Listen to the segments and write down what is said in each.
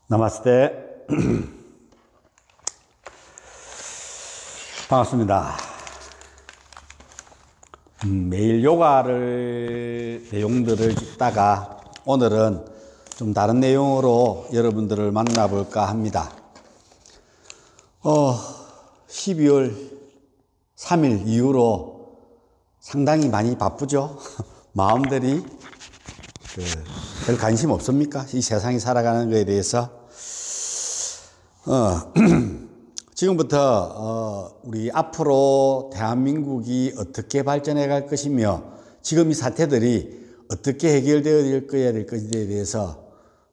나마스테. 반갑습니다. 매일 요가를 내용들을 읽다가 오늘은 좀 다른 내용으로 여러분들을 만나볼까 합니다. 12월 3일 이후로 상당히 많이 바쁘죠. 마음들이 별 관심 없습니까? 이 세상이 살아가는 것에 대해서. 지금부터 우리 앞으로 대한민국이 어떻게 발전해 갈 것이며 지금 이 사태들이 어떻게 해결되어야 될 것에 대해서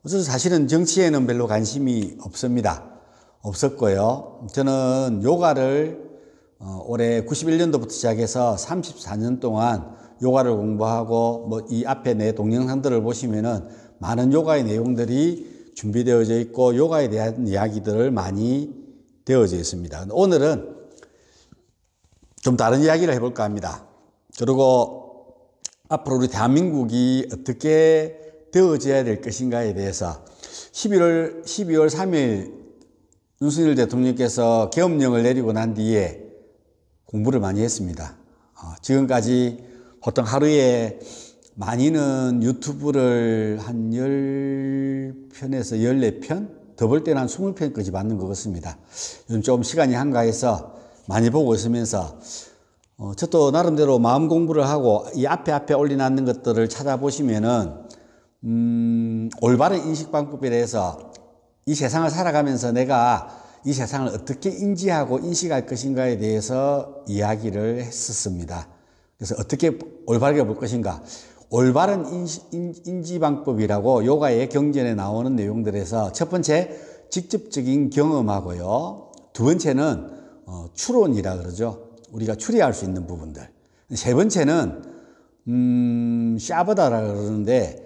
저는 사실은 정치에는 별로 관심이 없습니다. 없었고요. 저는 요가를 올해 91년도부터 시작해서 34년 동안 요가를 공부하고 이 앞에 내 동영상들을 보시면은 많은 요가의 내용들이 준비되어져 있고 요가에 대한 이야기들을 많이 되어져 있습니다. 오늘은 좀 다른 이야기를 해볼까 합니다. 그리고 앞으로 우리 대한민국이 어떻게 되어져야 될 것인가에 대해서 12월 3일 윤석열 대통령께서 계엄령을 내리고 난 뒤에 공부를 많이 했습니다. 지금까지 보통 하루에 많이는 유튜브를 한 10편에서 14편? 더 볼 때는 한 20편까지 받는 것 같습니다. 요즘 좀 시간이 한가해서 많이 보고 있으면서 저도 나름대로 마음 공부를 하고 이 앞에 올려놨는 것들을 찾아보시면은 올바른 인식 방법에 대해서 이 세상을 살아가면서 내가 이 세상을 어떻게 인지하고 인식할 것인가에 대해서 이야기를 했었습니다. 그래서 어떻게 올바르게 볼 것인가. 올바른 인지 방법이라고 요가의 경전에 나오는 내용들에서 첫 번째 직접적인 경험하고요. 두 번째는 추론이라 그러죠. 우리가 추리할 수 있는 부분들. 세 번째는 샤바다라 그러는데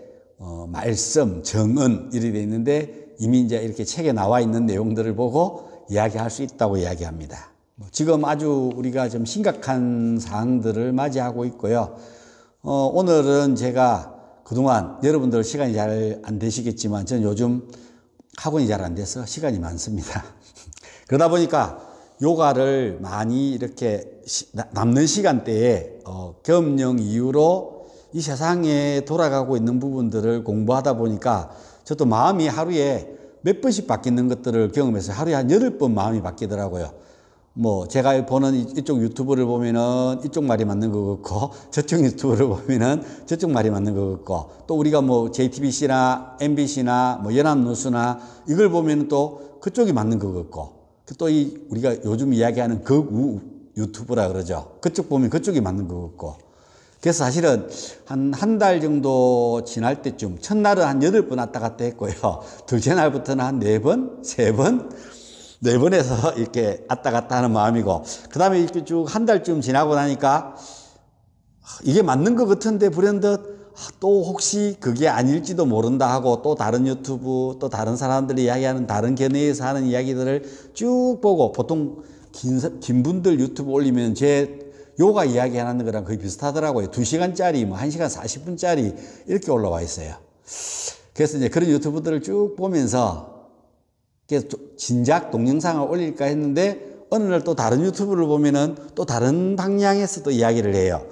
말씀, 정은 이렇게 돼 있는데 이미 이제 이렇게 책에 나와 있는 내용들을 보고 이야기할 수 있다고 이야기합니다. 지금 아주 우리가 좀 심각한 사항들을 맞이하고 있고요. 오늘은 제가 그동안 여러분들 시간이 잘 안 되시겠지만 저는 요즘 학원이 잘 안 돼서 시간이 많습니다. 그러다 보니까 요가를 많이 이렇게 남는 시간대에 계엄령 이후로 이 세상에 돌아가고 있는 부분들을 공부하다 보니까 저도 마음이 하루에 몇 번씩 바뀌는 것들을 경험해서 하루에 한 8번 마음이 바뀌더라고요. 제가 보는 이쪽 유튜브를 보면은 이쪽 말이 맞는 것 같고, 저쪽 유튜브를 보면은 저쪽 말이 맞는 것 같고, 또 우리가 JTBC나 MBC나 연합뉴스나 이걸 보면은 또 그쪽이 맞는 것 같고, 또 우리가 요즘 이야기하는 극우 유튜브라 그러죠. 그쪽 보면 그쪽이 맞는 것 같고. 그래서 사실은 한 달 정도 지날 때쯤, 첫날은 한 8번 왔다 갔다 했고요. 둘째 날부터는 한 4번, 3번, 4번에서 이렇게 왔다 갔다 하는 마음이고, 그 다음에 이렇게 쭉 한 달쯤 지나고 나니까 이게 맞는 것 같은데 불현듯 또 혹시 그게 아닐지도 모른다 하고 또 다른 유튜브 또 다른 사람들이 이야기하는 다른 견해에서 하는 이야기들을 쭉 보고, 보통 긴 분들 유튜브 올리면 제 요가 이야기하는 거랑 거의 비슷하더라고요. 2시간짜리 1시간 40분짜리 이렇게 올라와 있어요. 그래서 이제 그런 유튜브들을 쭉 보면서 그래서 진작 동영상을 올릴까 했는데 어느 날 또 다른 유튜브를 보면은 또 다른 방향에서 또 이야기를 해요.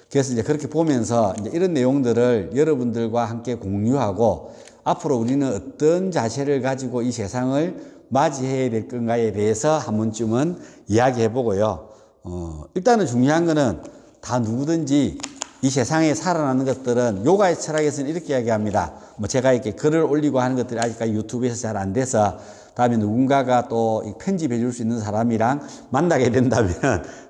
그래서 이제 그렇게 보면서 이제 이런 내용들을 여러분들과 함께 공유하고 앞으로 우리는 어떤 자세를 가지고 이 세상을 맞이해야 될 건가에 대해서 한 번쯤은 이야기해 보고요. 일단은 중요한 거는 다 누구든지 이 세상에 살아나는 것들은 요가의 철학에서는 이렇게 이야기합니다. 제가 이렇게 글을 올리고 하는 것들이 아직까지 유튜브에서 잘 안 돼서 다음에 누군가가 또 편집해 줄 수 있는 사람이랑 만나게 된다면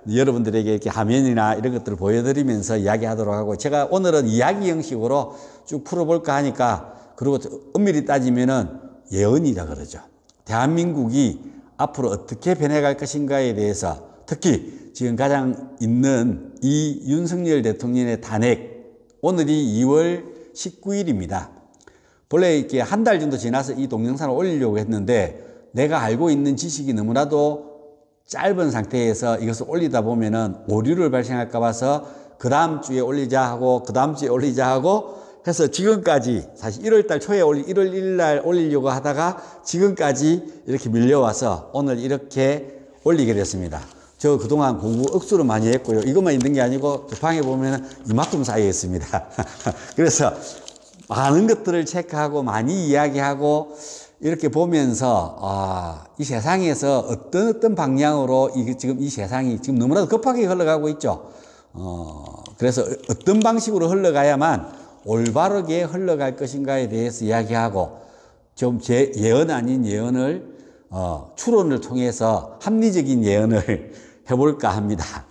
여러분들에게 이렇게 화면이나 이런 것들을 보여드리면서 이야기하도록 하고, 제가 오늘은 이야기 형식으로 쭉 풀어볼까 하니까, 그리고 엄밀히 따지면은 예언이라 그러죠. 대한민국이 앞으로 어떻게 변해갈 것인가에 대해서, 특히 지금 가장 있는 이 윤석열 대통령의 탄핵, 오늘이 2월 19일입니다. 본래 이렇게 한 달 정도 지나서 이 동영상을 올리려고 했는데 내가 알고 있는 지식이 너무나도 짧은 상태에서 이것을 올리다 보면은 오류를 발생할까 봐서 그 다음 주에 올리자 하고 그 다음 주에 올리자 하고 해서 지금까지 사실 1월달 초에 1월 1일 날 올리려고 하다가 지금까지 이렇게 밀려와서 오늘 이렇게 올리게 됐습니다. 저 그동안 공부 억수로 많이 했고요. 이것만 있는 게 아니고 저 방에 보면 이만큼 쌓여 있습니다. 그래서 많은 것들을 체크하고 많이 이야기하고 이렇게 보면서 이 세상에서 어떤 방향으로 지금 이 세상이 지금 너무나도 급하게 흘러가고 있죠. 그래서 어떤 방식으로 흘러가야만 올바르게 흘러갈 것인가에 대해서 이야기하고 좀 제 예언 아닌 예언을 추론을 통해서 합리적인 예언을 해볼까 합니다.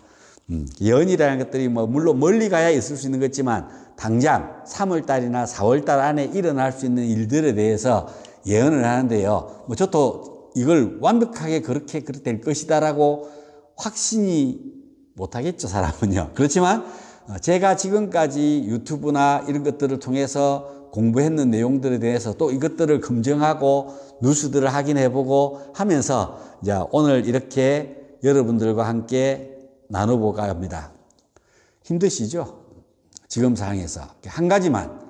예언이라는 것들이 물론 멀리 가야 있을 수 있는 거지만 당장 3월달이나 4월달 안에 일어날 수 있는 일들에 대해서 예언을 하는데요. 저도 이걸 완벽하게 그렇게 될 것이다라고 확신이 못하겠죠, 사람은요. 그렇지만 제가 지금까지 유튜브나 이런 것들을 통해서 공부했는 내용들에 대해서 또 이것들을 검증하고 뉴스들을 확인해보고 하면서 이제 오늘 이렇게 여러분들과 함께 나눠볼까 합니다. 힘드시죠? 지금 상황에서. 한 가지만.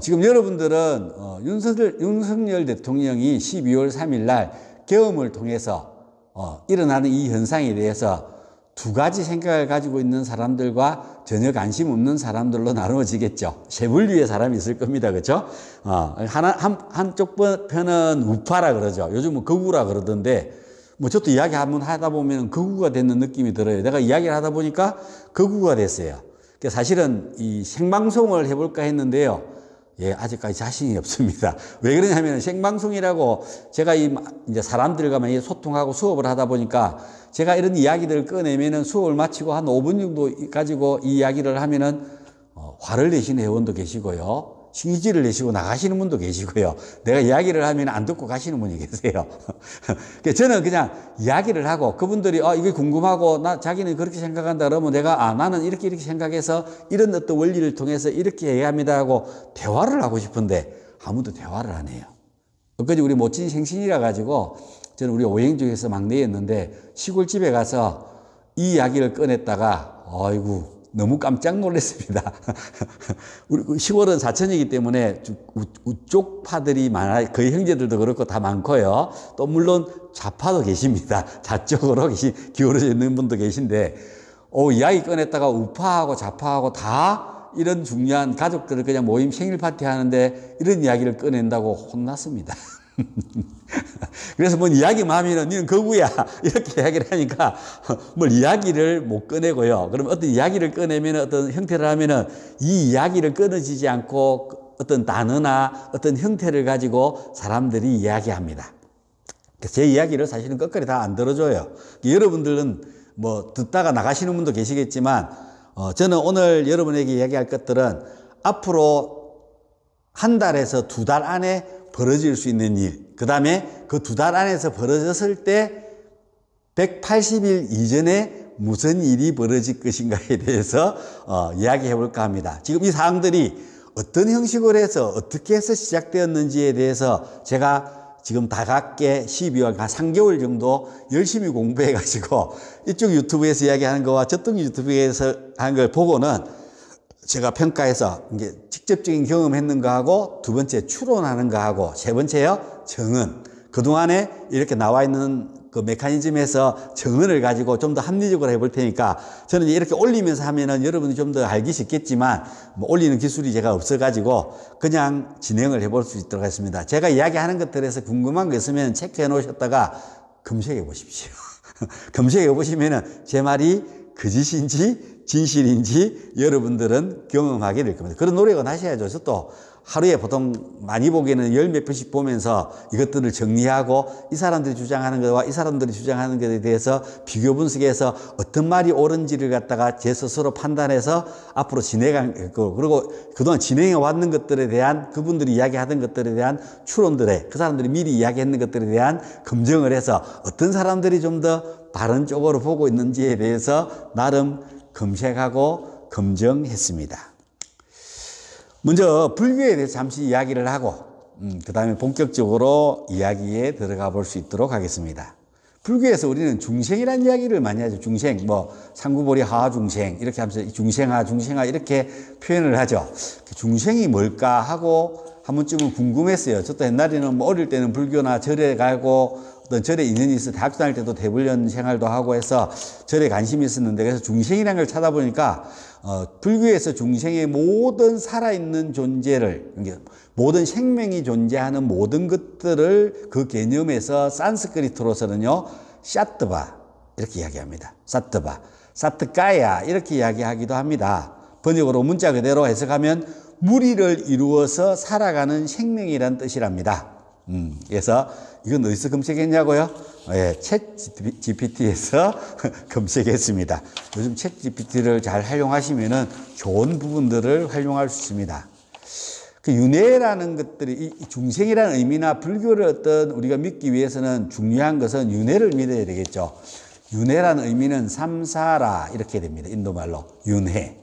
지금 여러분들은 윤석열 대통령이 12월 3일 날 계엄을 통해서 일어나는 이 현상에 대해서 두 가지 생각을 가지고 있는 사람들과 전혀 관심 없는 사람들로 나누어지겠죠. 세 분류의 사람이 있을 겁니다. 그렇죠? 한쪽 편은 우파라 그러죠. 요즘은 극우라 그러던데 저도 이야기 한번 하다 보면 극우가 되는 느낌이 들어요. 내가 이야기를 하다 보니까 극우가 됐어요. 사실은 이 생방송을 해볼까 했는데요. 예, 아직까지 자신이 없습니다. 왜 그러냐면 생방송이라고 제가 이제 사람들과 많이 소통하고 수업을 하다 보니까 제가 이런 이야기들을 꺼내면은 수업을 마치고 한 5분 정도 가지고 이 이야기를 하면은 화를 내시는 회원도 계시고요. 신기지를 내시고 나가시는 분도 계시고요. 내가 이야기를 하면 안 듣고 가시는 분이 계세요. 저는 그냥 이야기를 하고 그분들이 이게 궁금하고 자기는 그렇게 생각한다 그러면 내가 나는 이렇게 생각해서 이런 어떤 원리를 통해서 이렇게 얘기합니다 하고 대화를 하고 싶은데 아무도 대화를 안 해요. 엊그제 우리 모친 생신이라 가지고 저는 우리 오행 중에서 막내였는데 시골집에 가서 이 이야기를 꺼냈다가 아이고 너무 깜짝 놀랐습니다. 우리 시골은 사천이기 때문에 우쪽파들이 많아요. 거의 형제들도 그렇고 다 많고요. 또 물론 좌파도 계십니다. 좌쪽으로 기울어져 있는 분도 계신데 이야기 꺼냈다가 우파하고 좌파하고 다 이런 중요한 가족들을 그냥 모임 생일 파티 하는데 이런 이야기를 꺼낸다고 혼났습니다. 그래서 이야기만 하면은 니는 거구야 이렇게 이야기를 하니까 이야기를 못 꺼내고요. 그럼 어떤 이야기를 꺼내면 어떤 형태를 하면은 이 이야기를 끊어지지 않고 어떤 단어나 어떤 형태를 가지고 사람들이 이야기합니다. 제 이야기를 사실은 끝까지 다 안 들어줘요. 여러분들은 듣다가 나가시는 분도 계시겠지만 저는 오늘 여러분에게 이야기할 것들은 앞으로 한 달에서 두 달 안에 벌어질 수 있는 일, 그 다음에 그 두 달 안에서 벌어졌을 때 180일 이전에 무슨 일이 벌어질 것인가에 대해서 이야기해 볼까 합니다. 지금 이 사항들이 어떤 형식으로 해서 어떻게 해서 시작되었는지에 대해서 제가 지금 다각게 12월 한 3개월 정도 열심히 공부해 가지고 이쪽 유튜브에서 이야기하는 거와 저쪽 유튜브에서 하는 걸 보고는 제가 평가해서 이게 직접적인 경험했는 거하고 두 번째 추론하는 거하고 세 번째요 정언. 그동안에 이렇게 나와 있는 그 메커니즘에서 정언을 가지고 좀 더 합리적으로 해볼 테니까 저는 이렇게 올리면서 하면은 여러분이 좀 더 알기 쉽겠지만 올리는 기술이 제가 없어가지고 그냥 진행을 해볼 수 있도록 하겠습니다. 제가 이야기하는 것들에서 궁금한 거 있으면 체크해 놓으셨다가 검색해 보십시오. 검색해 보시면은 제 말이 거짓인지 진실인지 여러분들은 경험하게 될 겁니다. 그런 노력은 하셔야죠. 저도 하루에 보통 많이 보기에는 열 몇 편씩 보면서 이것들을 정리하고 이 사람들이 주장하는 것과 이 사람들이 주장하는 것에 대해서 비교 분석해서 어떤 말이 옳은지를 갖다가 제 스스로 판단해서 앞으로 진행한 거, 그리고 그동안 진행해 왔는 것들에 대한 그분들이 이야기하던 것들에 대한 추론들에 그 사람들이 미리 이야기했는 것들에 대한 검증을 해서 어떤 사람들이 좀 더 바른 쪽으로 보고 있는지에 대해서 나름 검색하고 검증했습니다. 먼저 불교에 대해서 잠시 이야기를 하고 그 다음에 본격적으로 이야기에 들어가 볼 수 있도록 하겠습니다. 불교에서 우리는 중생이라는 이야기를 많이 하죠. 중생, 뭐 상구보리 하중생 이렇게 하면서 중생아 중생아 이렇게 표현을 하죠. 중생이 뭘까 하고 한 번쯤은 궁금했어요. 저도 옛날에는 뭐 어릴 때는 불교나 절에 가고 어떤 절에 인연이 있어 대학교 다닐 때도 대불련 생활도 하고 해서 절에 관심이 있었는데, 그래서 중생이라는 걸 찾아보니까 불교에서 중생의 모든 살아있는 존재를, 모든 생명이 존재하는 모든 것들을 그 개념에서 산스크리트로서는요 샤트바 이렇게 이야기합니다. 샤트바, 사트가야 이렇게 이야기하기도 합니다. 번역으로 문자 그대로 해석하면 무리를 이루어서 살아가는 생명이란 뜻이랍니다. 그래서 이건 어디서 검색했냐고요? 예, 챗 GPT에서 검색했습니다. 요즘 챗 GPT를 잘 활용하시면은 좋은 부분들을 활용할 수 있습니다. 그 윤회라는 것들이, 이 중생이라는 의미나 불교를 어떤 우리가 믿기 위해서는 중요한 것은 윤회를 믿어야 되겠죠. 윤회라는 의미는 삼사라 이렇게 됩니다. 인도말로 윤회.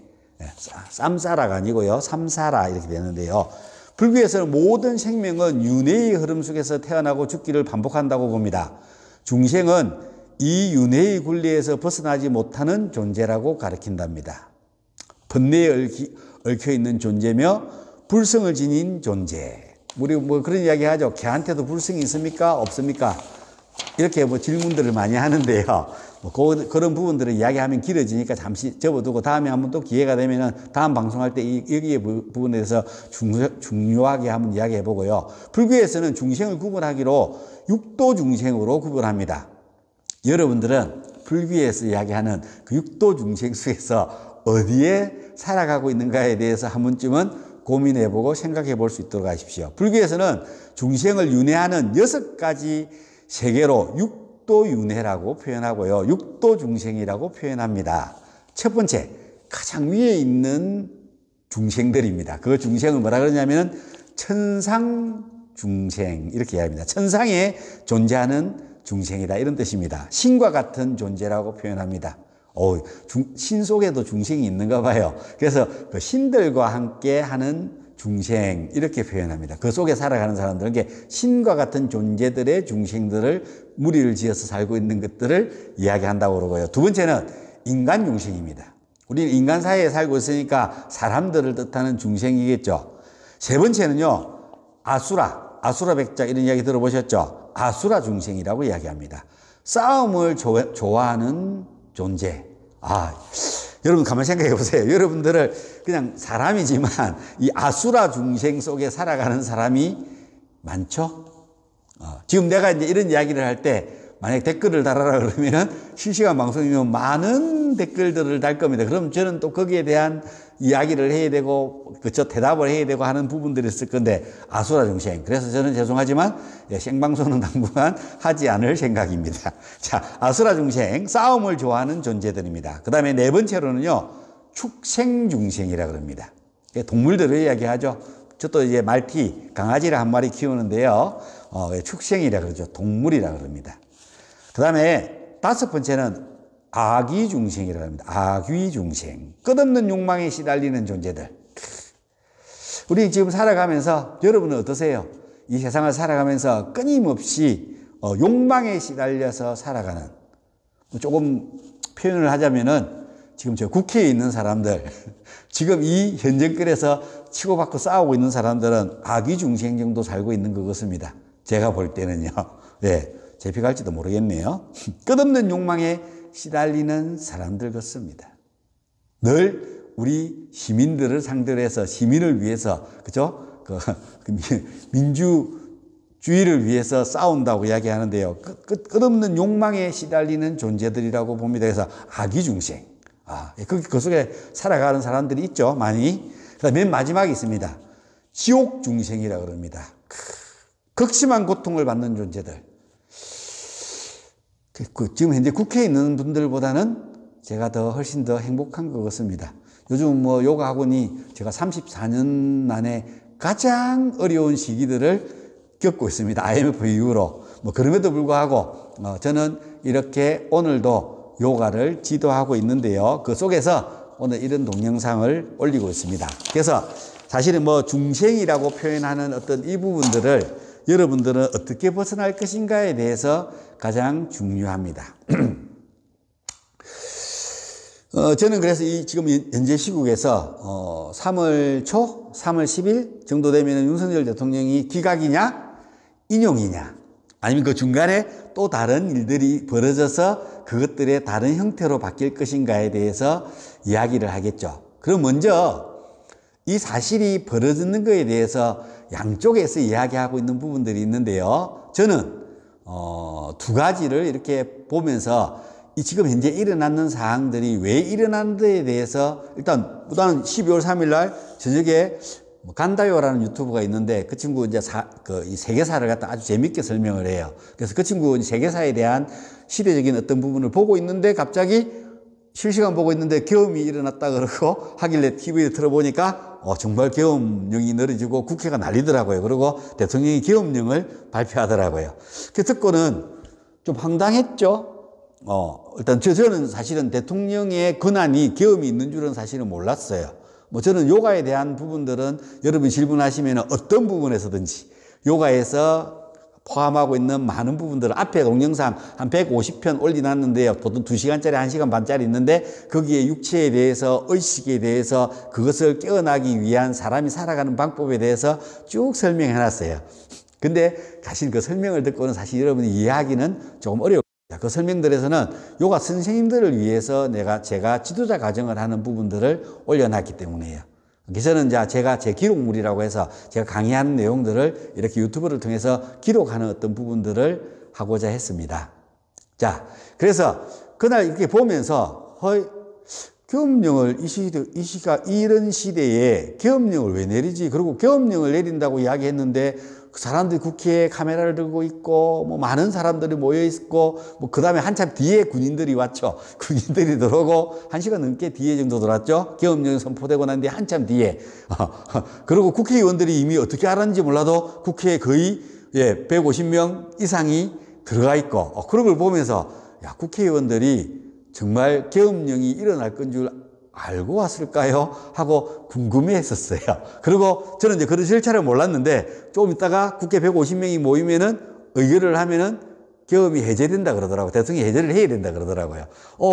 쌈사라가 아니고요, 삼사라 이렇게 되는데요. 불교에서는 모든 생명은 윤회의 흐름 속에서 태어나고 죽기를 반복한다고 봅니다. 중생은 이 윤회의 굴레에서 벗어나지 못하는 존재라고 가르친답니다. 번뇌에 얽혀 있는 존재며 불성을 지닌 존재. 우리 뭐 그런 이야기 하죠. 개한테도 불성이 있습니까? 없습니까? 이렇게 뭐 질문들을 많이 하는데요. 뭐 그런 부분들을 이야기하면 길어지니까 잠시 접어두고 다음에 한번 또 기회가 되면은 다음 방송할 때 여기에 부분에 대해서 중요하게 한번 이야기해 보고요. 불교에서는 중생을 구분하기로 육도 중생으로 구분합니다. 여러분들은 불교에서 이야기하는 그 육도 중생 속에서 어디에 살아가고 있는가에 대해서 한 번쯤은 고민해 보고 생각해 볼 수 있도록 하십시오. 불교에서는 중생을 윤회하는 6가지 세계로 육도윤회라고 표현하고요, 육도중생이라고 표현합니다. 첫 번째, 가장 위에 있는 중생들입니다. 그 중생을 뭐라 그러냐면 천상중생 이렇게 이야기합니다. 천상에 존재하는 중생이다 이런 뜻입니다. 신과 같은 존재라고 표현합니다. 신 속에도 중생이 있는가 봐요. 그래서 그 신들과 함께 하는 중생 이렇게 표현합니다. 그 속에 살아가는 사람들은 신과 같은 존재들의 중생들을 무리를 지어서 살고 있는 것들을 이야기한다고 그러고요. 두 번째는 인간 중생입니다. 우리는 인간 사회에 살고 있으니까 사람들을 뜻하는 중생이겠죠. 세 번째는요, 아수라 백자 이런 이야기 들어보셨죠? 아수라 중생이라고 이야기합니다. 싸움을 좋아하는 존재. 여러분 가만히 생각해 보세요. 여러분들을 그냥 사람이지만 이 아수라 중생 속에 살아가는 사람이 많죠? 지금 내가 이제 이런 이야기를 할 때 만약 댓글을 달아라 그러면은 실시간 방송이면 많은 댓글들을 달 겁니다. 그럼 저는 또 거기에 대한 이야기를 해야 되고, 그쵸, 대답을 해야 되고 하는 부분들이 있을 건데, 아수라 중생. 그래서 저는 죄송하지만 생방송은 당분간 하지 않을 생각입니다. 자, 아수라 중생, 싸움을 좋아하는 존재들입니다. 그 다음에 네 번째로는요, 축생 중생이라 그럽니다. 동물들을 이야기하죠. 저도 이제 말티, 강아지를 한 마리 키우는데요. 축생이라 그러죠. 동물이라 그럽니다. 그 다음에 다섯 번째는 악의중생이라고 합니다. 악의중생. 끝없는 욕망에 시달리는 존재들. 우리 지금 살아가면서 여러분은 어떠세요? 이 세상을 살아가면서 끊임없이 욕망에 시달려서 살아가는, 조금 표현을 하자면은 지금 저 국회에 있는 사람들, 지금 이 현정길에서 치고받고 싸우고 있는 사람들은 악의중생 정도 살고 있는 것 같습니다. 제가 볼 때는요. 네, 잡혀갈지도 모르겠네요. 끝없는 욕망에 시달리는 사람들 같습니다. 늘 우리 시민들을 상대로 해서 시민을 위해서, 그죠? 민주주의를 위해서 싸운다고 이야기하는데요. 끝없는 욕망에 시달리는 존재들이라고 봅니다. 그래서 악의중생. 그 속에 살아가는 사람들이 있죠, 많이. 맨 마지막에 있습니다. 지옥중생이라고 그럽니다. 극심한 고통을 받는 존재들. 지금 현재 국회에 있는 분들보다는 제가 훨씬 더 행복한 것 같습니다. 요즘 요가 학원이 제가 34년 만에 가장 어려운 시기들을 겪고 있습니다. IMF 이후로. 그럼에도 불구하고, 저는 이렇게 오늘도 요가를 지도하고 있는데요. 그 속에서 오늘 이런 동영상을 올리고 있습니다. 그래서 사실은 중생이라고 표현하는 어떤 이 부분들을 여러분들은 어떻게 벗어날 것인가에 대해서 가장 중요합니다. 저는 그래서 지금 현재 시국에서 3월 초, 3월 10일 정도 되면 윤석열 대통령이 기각이냐, 인용이냐, 아니면 그 중간에 또 다른 일들이 벌어져서 그것들의 다른 형태로 바뀔 것인가에 대해서 이야기를 하겠죠. 그럼 먼저 이 사실이 벌어지는 것에 대해서 양쪽에서 이야기하고 있는 부분들이 있는데요. 저는 두 가지를 이렇게 보면서 이 지금 현재 일어나는 사항들이 왜 일어나는지에 대해서 일단 12월 3일 날 저녁에 간다요라는 유튜브가 있는데 그 친구 이제 이 세계사를 갖다 아주 재밌게 설명을 해요. 그래서 그 친구 세계사에 대한 시대적인 어떤 부분을 보고 있는데 갑자기 실시간 보고 있는데 계엄이 일어났다 그러고 하길래 TV에 틀어보니까 정말 계엄령이 내려지고 국회가 난리더라고요. 그리고 대통령이 계엄령을 발표하더라고요. 그 듣고는 좀 황당했죠. 일단 저는 사실은 대통령의 권한이 계엄이 있는 줄은 사실은 몰랐어요. 저는 요가에 대한 부분들은 여러분이 질문하시면 어떤 부분에서든지 요가에서 포함하고 있는 많은 부분들 앞에 동영상 한 150편 올려놨는데요. 보통 2시간짜리 1시간 반짜리 있는데 거기에 육체에 대해서 의식에 대해서 그것을 깨어나기 위한 사람이 살아가는 방법에 대해서 쭉 설명해 놨어요. 근데 사실 그 설명을 듣고는 사실 여러분이 이해하기는 조금 어려워요. 그 설명들에서는 요가 선생님들을 위해서 제가 지도자 과정을 하는 부분들을 올려놨기 때문이에요. 그래서는 제가 제 기록물이라고 해서 제가 강의하는 내용들을 이렇게 유튜브를 통해서 기록하는 어떤 부분들을 하고자 했습니다. 자, 그래서 그날 이렇게 보면서 계엄령을 이런 시대에 계엄령을 왜 내리지? 그리고 계엄령을 내린다고 이야기했는데 그 사람들이 국회에 카메라를 들고 있고 많은 사람들이 모여 있고 그 다음에 한참 뒤에 군인들이 왔죠. 군인들이 들어오고 1시간 넘게 뒤에 정도 들어왔죠. 계엄령이 선포되고 난 뒤에 한참 뒤에 그리고 국회의원들이 이미 어떻게 알았는지 몰라도 국회에 거의 150명 이상이 들어가 있고 그런 걸 보면서 국회의원들이 정말 계엄령이 일어날 건 줄 알고 왔을까요? 하고 궁금해 했었어요. 그리고 저는 이제 그런 절차를 몰랐는데 조금 있다가 국회 150명이 모이면은 의결을 하면은 계엄이 해제된다 그러더라고요. 대통령이 해제를 해야 된다 그러더라고요.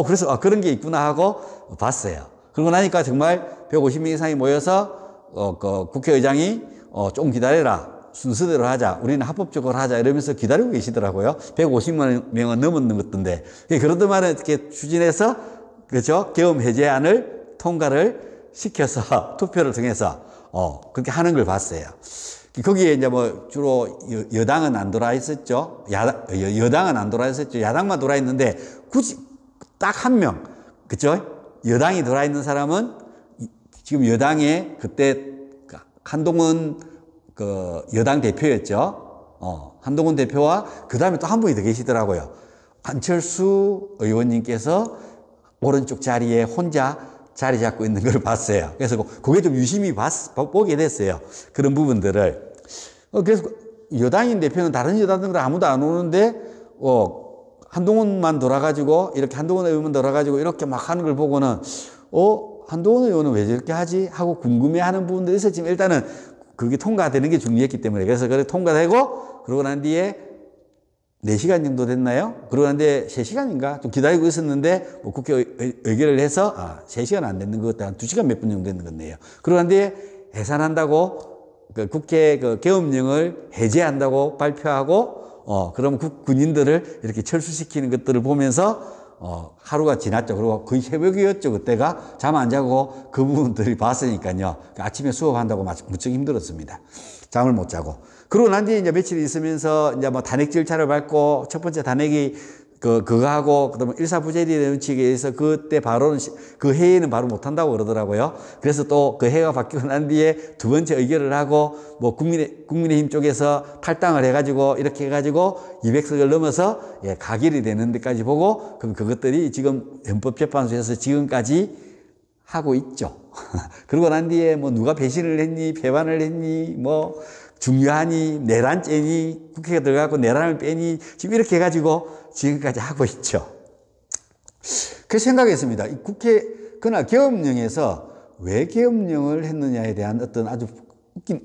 그래서 그런 게 있구나 하고 봤어요. 그러고 나니까 정말 150명 이상이 모여서 그 국회의장이 좀 기다려라. 순서대로 하자. 우리는 합법적으로 하자. 이러면서 기다리고 계시더라고요. 150만 명은 넘었는 것던데. 그런 말을 이렇게 추진해서, 그렇죠? 계엄 해제안을 통과를 시켜서 투표를 통해서, 그렇게 하는 걸 봤어요. 거기에 이제 주로 여당은 안 돌아 있었죠. 여당은 안 돌아 있었죠. 야당만 돌아 있는데, 굳이 딱 한 명, 그렇죠? 여당이 돌아 있는 사람은 지금 여당의 그때 한동훈 여당 대표였죠. 한동훈 대표와 그 다음에 또 한 분이 더 계시더라고요. 안철수 의원님께서 오른쪽 자리에 혼자 자리 잡고 있는 걸 봤어요. 그래서 그게 좀 유심히 보게 됐어요. 그런 부분들을. 그래서 여당인 대표는 다른 여당들은 아무도 안 오는데, 한동훈만 돌아가지고, 이렇게 한동훈 의원만 돌아가지고 이렇게 막 하는 걸 보고는, 한동훈 의원은 왜 저렇게 하지? 하고 궁금해 하는 부분들이 있었지만 일단은 그게 통과되는 게 중요했기 때문에. 그래서 그래 통과되고, 그러고 난 뒤에 4시간 정도 됐나요? 그러고 난 뒤에 3시간인가? 좀 기다리고 있었는데, 국회 의결을 해서, 3시간 안 됐는 것 같아. 한 2시간 몇 분 정도 됐는 건데요. 그러고 난 뒤에 해산한다고, 국회 계엄령을 해제한다고 발표하고, 그럼 군인들을 이렇게 철수시키는 것들을 보면서, 하루가 지났죠. 그리고 거의 새벽이었죠. 그때가 잠 안 자고 그 부분들이 봤으니까요. 아침에 수업한다고 무척 힘들었습니다. 잠을 못 자고. 그러고 난 뒤에 이제 며칠 있으면서 이제 단핵 절차를 밟고 첫 번째 단핵이 그거 하고 그다음에 일사부재리 원칙에 의해서 그때 바로는 그 해에는 바로 못 한다고 그러더라고요. 그래서 또 그 해가 바뀌고 난 뒤에 두 번째 의결을 하고 국민의힘 쪽에서 탈당을 해가지고 이렇게 해가지고 200석을 넘어서 가결이 되는 데까지 보고 그럼 그것들이 지금 헌법재판소에서 지금까지 하고 있죠. 그러고 난 뒤에 누가 배신을 했니, 배반을 했니, 중요하니, 내란죄니, 국회가 들어가고 내란을 빼니, 지금 이렇게 해가지고 지금까지 하고 있죠. 그 생각했습니다. 그날 계엄령에서 왜 계엄령을 했느냐에 대한 어떤 아주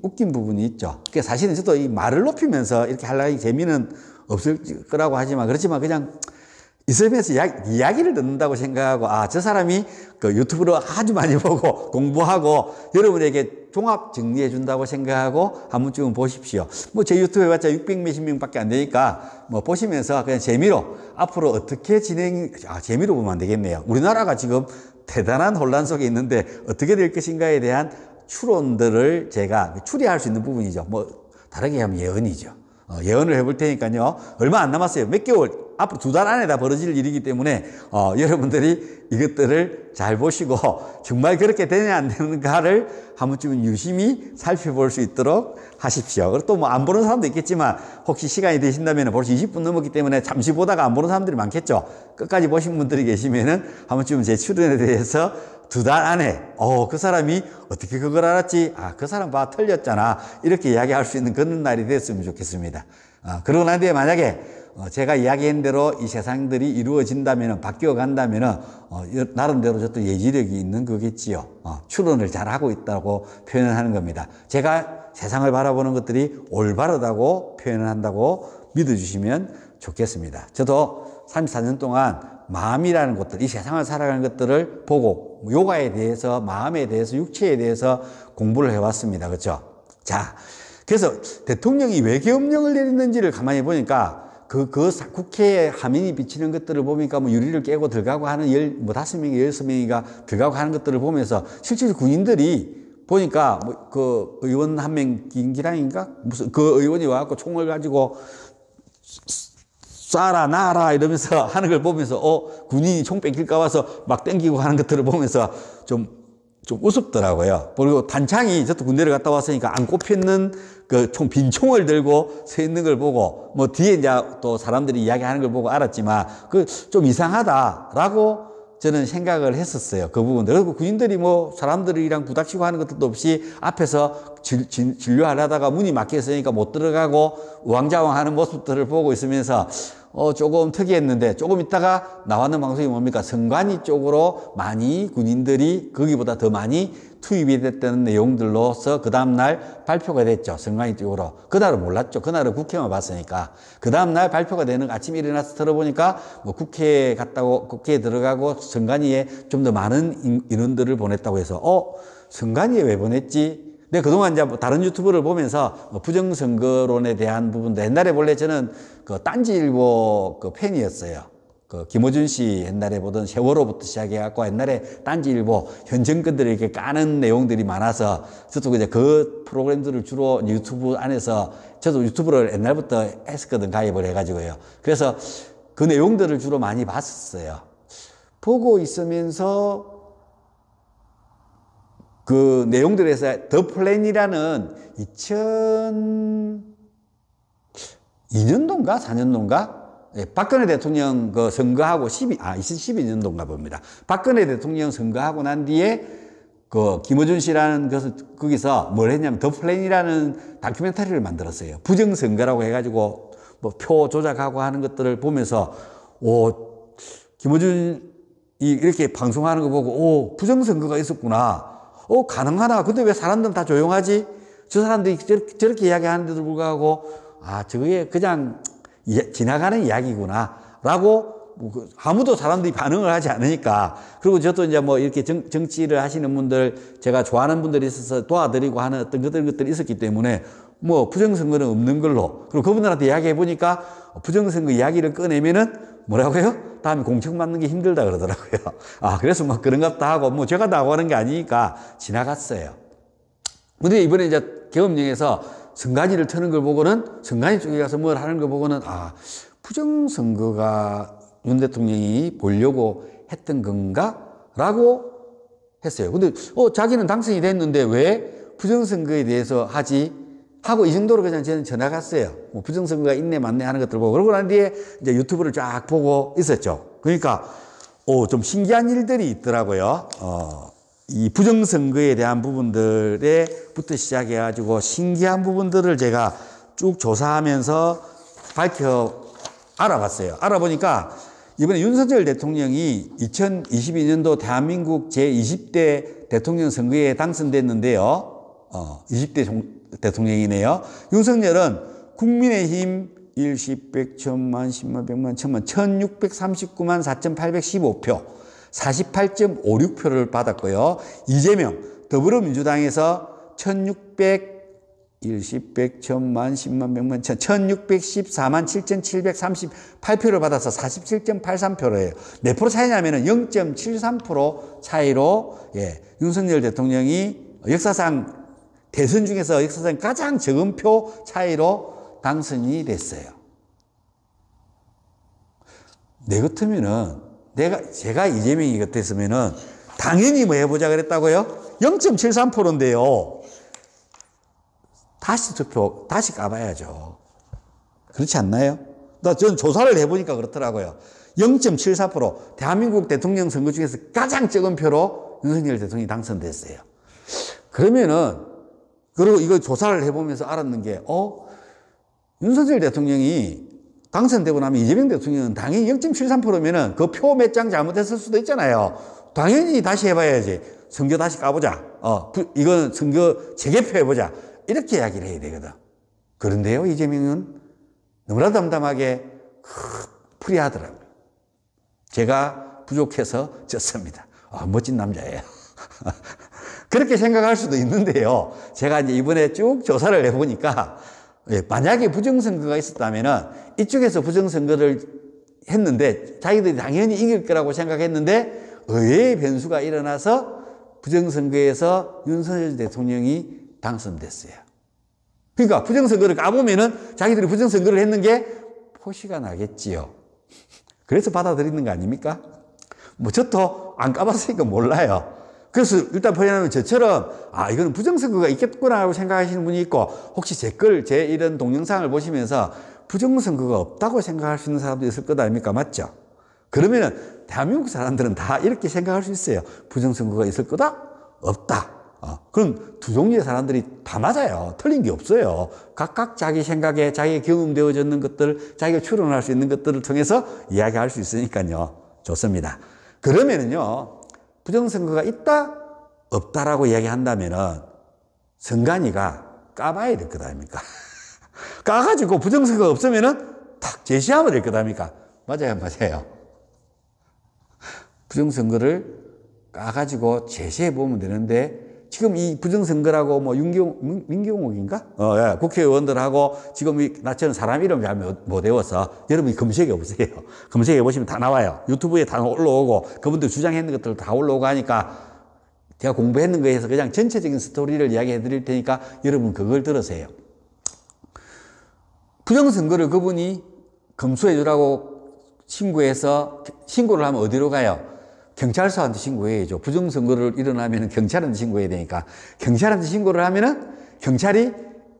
웃긴 부분이 있죠. 그러니까 사실은 저도 이 말을 높이면서 이렇게 하려니 재미는 없을 거라고 하지만, 그렇지만 그냥 있으면서 이야기를 듣는다고 생각하고, 아, 저 사람이 그 유튜브로 아주 많이 보고 공부하고 여러분에게 종합 정리해 준다고 생각하고 한 번쯤은 보십시오. 뭐 제 유튜브 해봤자 600 몇십 명밖에 안 되니까 뭐 보시면서 그냥 재미로 앞으로 어떻게 재미로 보면 안 되겠네요. 우리나라가 지금 대단한 혼란 속에 있는데 어떻게 될 것인가에 대한 추론들을 제가 추리할 수 있는 부분이죠. 뭐 다르게 하면 예언이죠. 예언을 해볼 테니까요. 얼마 안 남았어요. 몇 개월, 앞으로 2달 안에 다 벌어질 일이기 때문에 여러분들이 이것들을 잘 보시고 정말 그렇게 되냐 안 되는가를 한 번쯤은 유심히 살펴볼 수 있도록 하십시오. 그리고 또 뭐 안 보는 사람도 있겠지만 혹시 시간이 되신다면 벌써 20분 넘었기 때문에 잠시 보다가 안 보는 사람들이 많겠죠. 끝까지 보신 분들이 계시면은 한 번쯤은 제 출연에 대해서 2달 안에 그 사람이 어떻게 그걸 알았지? 아, 그 사람 봐 틀렸잖아. 이렇게 이야기할 수 있는 그런 날이 됐으면 좋겠습니다. 그러고 난 뒤에 만약에 제가 이야기한 대로 이 세상들이 이루어진다면, 바뀌어 간다면 나름대로 저도 예지력이 있는 거겠지요. 추론을 잘하고 있다고 표현을 하는 겁니다. 제가 세상을 바라보는 것들이 올바르다고 표현을 한다고 믿어주시면 좋겠습니다. 저도 34년 동안 마음이라는 것들, 이 세상을 살아가는 것들을 보고 요가에 대해서, 마음에 대해서, 육체에 대해서 공부를 해왔습니다. 그렇죠? 자, 그래서 대통령이 왜 계엄령을 내렸는지를 가만히 보니까 국회에 화면이 비치는 것들을 보니까 뭐 유리를 깨고 들어가고 하는 5명이 6명이가 들어가고 하는 것들을 보면서 실제로 군인들이 보니까 그 의원 한 명 김기랑인가? 무슨 그 의원이 와갖고 총을 가지고 쏴라 놔라 이러면서 하는 걸 보면서 군인이 총 뺏길까 봐서 막 땡기고 하는 것들을 보면서 좀 우습더라고요. 그리고 단창이 저도 군대를 갔다 왔으니까 안 꼽혔는 그 빈 총을 들고 서 있는 걸 보고 뭐 뒤에 이제 또 사람들이 이야기하는 걸 보고 알았지만 그 좀 이상하다라고 저는 생각을 했었어요. 그 부분들. 그리고 군인들이 뭐 사람들이랑 부닥치고 하는 것도 없이 앞에서 진료하려다가 문이 막혀 있으니까 못 들어가고 우왕좌왕 하는 모습들을 보고 있으면서 조금 특이했는데, 조금 있다가 나왔는 방송이 뭡니까? 선관위 쪽으로 많이 군인들이 거기보다 더 많이 투입이 됐다는 내용들로서 그 다음날 발표가 됐죠. 선관위 쪽으로. 그날은 몰랐죠. 그날은 국회만 봤으니까. 그 다음날 발표가 되는, 아침에 일어나서 들어보니까 뭐 국회에 갔다고, 국회에 들어가고 선관위에 좀 더 많은 인원들을 보냈다고 해서 선관위에 왜 보냈지? 근데 그동안 이제 다른 유튜브를 보면서 부정선거론에 대한 부분도, 옛날에 원래 저는 그 딴지일보 그 팬이었어요. 그 김어준 씨 옛날에 보던 세월호부터 시작해갖고 옛날에 딴지일보 현 정권들을 이렇게 까는 내용들이 많아서 저도 이제 그 프로그램들을 주로 유튜브 안에서, 저도 유튜브를 옛날부터 했었거든, 가입을 해가지고요. 그래서 그 내용들을 주로 많이 봤었어요. 보고 있으면서 그 내용들에서 더 플랜이라는 2002년도인가 4년도인가 박근혜 대통령 그 선거하고 2012년도인가 봅니다. 박근혜 대통령 선거하고 난 뒤에 그 김어준 씨라는 것을 거기서 뭘 했냐면 더 플랜이라는 다큐멘터리를 만들었어요. 부정선거라고 해가지고 뭐 표 조작하고 하는 것들을 보면서 김어준이 이렇게 방송하는 거 보고 부정선거가 있었구나. 가능하나? 근데 왜 사람들은 다 조용하지? 저 사람들이 저렇게 이야기하는데도 불구하고, 저게 그냥 지나가는 이야기구나. 라고, 아무도 사람들이 반응을 하지 않으니까. 그리고 저도 이제 뭐 이렇게 정치를 하시는 분들, 제가 좋아하는 분들이 있어서 도와드리고 하는 어떤 것들이 있었기 때문에, 뭐 부정선거는 없는 걸로. 그리고 그분들한테 이야기해 보니까 부정선거 이야기를 꺼내면은 뭐라고요? 다음에 공청 받는 게 힘들다 그러더라고요. 그래서 뭐 그런갑다 하고, 뭐 제가 나가는 게 아니니까 지나갔어요. 근데 이번에 이제 계엄령에서 선관위를 트는 걸 보고는, 선관위 쪽에 가서 뭘 하는 걸 보고는, 부정선거가 윤 대통령이 보려고 했던 건가? 라고 했어요. 근데, 자기는 당선이 됐는데 왜 부정선거에 대해서 하지? 하고 이 정도로 그냥 저는 지나갔어요. 뭐 부정선거가 있네 맞네 하는 것들 보고. 그러고 난 뒤에 이제 유튜브를 쫙 보고 있었죠. 그러니까 좀 신기한 일들이 있더라고요. 이 부정선거에 대한 부분들에부터 시작해가지고 신기한 부분들을 제가 쭉 조사하면서 알아봤어요. 알아보니까 이번에 윤석열 대통령이 2022년도 대한민국 제20대 대통령 선거에 당선됐는데요. 20대 대통령이네요. 윤석열은 국민의힘 1, 10, 100, 1000만, 10만, 100만, 1000만, 1639만 4815표, 48.56표를 받았고요. 이재명, 더불어민주당에서 1600, 1, 10, 100, 1000만, 10만, 100만, 1614만 7738표를 받아서 47.83표로예요. 몇 프로 차이냐면은 0.73% 차이로, 예, 윤석열 대통령이 역사상 대선 중에서 역사상 가장 적은 표 차이로 당선이 됐어요. 내 같으면은, 제가 이재명이 같았으면은 당연히 뭐 해보자 그랬다고요? 0.73%인데요. 다시 투표, 다시 까봐야죠. 그렇지 않나요? 전 조사를 해보니까 그렇더라고요. 0.74%, 대한민국 대통령 선거 중에서 가장 적은 표로 윤석열 대통령이 당선됐어요. 그러면은, 그리고 이거 조사를 해보면서 알았는 게, 윤석열 대통령이 당선되고 나면 이재명 대통령은 당연히 0.73%면은 그 표 몇 장 잘못했을 수도 있잖아요. 당연히 다시 해봐야지. 선거 다시 까보자. 이건 선거 재개표해보자. 이렇게 이야기를 해야 되거든. 그런데요, 이재명은 너무나 담담하게 풀이하더라고요. 제가 부족해서 졌습니다. 멋진 남자예요. 그렇게 생각할 수도 있는데요. 제가 이제 이번에 쭉 조사를 해보니까, 만약에 부정선거가 있었다면은 이쪽에서 부정선거를 했는데 자기들이 당연히 이길 거라고 생각했는데 의외의 변수가 일어나서 부정선거에서 윤석열 대통령이 당선됐어요. 그러니까 부정선거를 까보면은 자기들이 부정선거를 했는 게 표시가 나겠지요. 그래서 받아들이는 거 아닙니까? 뭐 저도 안 까봤으니까 몰라요. 그래서 일단 표현하면 저처럼 이거는 부정선거가 있겠구나라고 생각하시는 분이 있고, 혹시 제 이런 동영상을 보시면서 부정선거가 없다고 생각할 수 있는 사람도 있을 것 아닙니까? 맞죠? 그러면은 대한민국 사람들은 다 이렇게 생각할 수 있어요. 부정선거가 있을 거다? 없다. 그럼 두 종류의 사람들이 다 맞아요. 틀린 게 없어요. 각각 자기 생각에 자기 경험되어졌는 것들, 자기가 추론할 수 있는 것들을 통해서 이야기할 수 있으니까요. 좋습니다. 그러면은요, 부정선거가 있다, 없다라고 이야기한다면은 선관위가 까봐야 될 것 아닙니까? 까가지고 부정선거가 없으면은 탁 제시하면 될 것 아닙니까? 맞아요, 맞아요. 부정선거를 까가지고 제시해보면 되는데, 지금 이 부정선거라고 뭐 민경욱인가? 예, 국회의원들하고 지금 나처럼 사람 이름 잘 못 외워서 여러분이 검색해 보세요. 검색해 보시면 다 나와요. 유튜브에 다 올라오고 그분들 주장했는 것들 다 올라오고 하니까 제가 공부했는 거에서 그냥 전체적인 스토리를 이야기해 드릴 테니까 여러분 그걸 들으세요. 부정선거를 그분이 검수해 주라고 신고를 하면 어디로 가요? 경찰서한테 신고해야죠. 부정선거를 일어나면 경찰한테 신고해야 되니까. 경찰한테 신고를 하면은 경찰이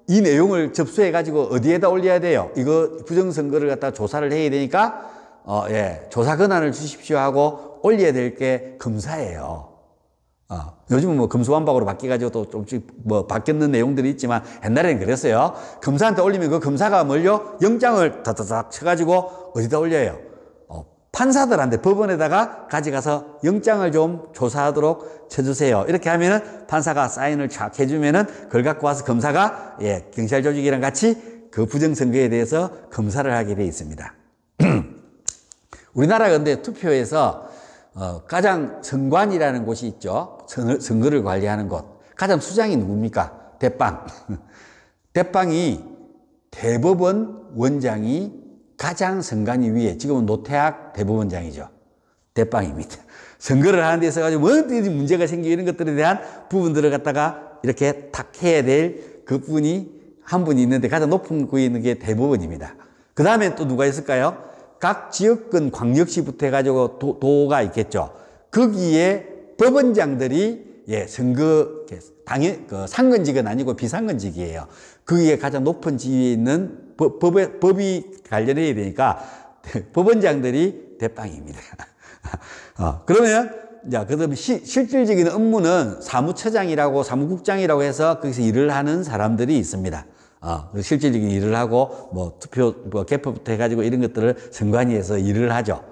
이 내용을 접수해가지고 어디에다 올려야 돼요? 이거 부정선거를 갖다 조사를 해야 되니까, 조사 권한을 주십시오 하고 올려야 될 게 검사예요. 요즘은 뭐 검수완박으로 바뀌어가지고 또 조금씩 뭐 바뀌었는 내용들이 있지만 옛날에는 그랬어요. 검사한테 올리면 그 검사가 뭘요? 영장을 다다닥 쳐가지고 어디다 올려요? 판사들한테 법원에다가 가져가서 영장을 좀 조사하도록 쳐주세요. 이렇게 하면은 판사가 사인을 착 해주면은 그걸 갖고 와서 검사가 경찰 조직이랑 같이 그 부정선거에 대해서 검사를 하게 돼 있습니다. 우리나라 근데 투표에서 가장 선관위라는 곳이 있죠. 선거를 관리하는 곳. 가장 수장이 누굽니까? 대빵. 대빵이 대법원 원장이 가장 선관위 위에, 지금은 노태학 대법원장이죠. 대빵입니다. 선거를 하는 데 있어가지고 뭐든지 문제가 생기고 이런 것들에 대한 부분들을 갖다가 이렇게 탁 해야 될 그 분이 한 분이 있는데 가장 높은 구에 있는 게 대법원입니다. 그 다음에 또 누가 있을까요? 각 지역권 광역시부터 해가지고 도가 있겠죠. 거기에 법원장들이 선거 상근직은 아니고 비상근직이에요. 거기에 가장 높은 지위에 있는 법이 관련해야 되니까 법원장들이 대빵입니다. 그러면 그다음에 실질적인 업무는 사무처장이라고 사무국장이라고 해서 거기서 일을 하는 사람들이 있습니다. 실질적인 일을 하고 뭐 투표 개표부터 해가지고 이런 것들을 선관위에서 일을 하죠.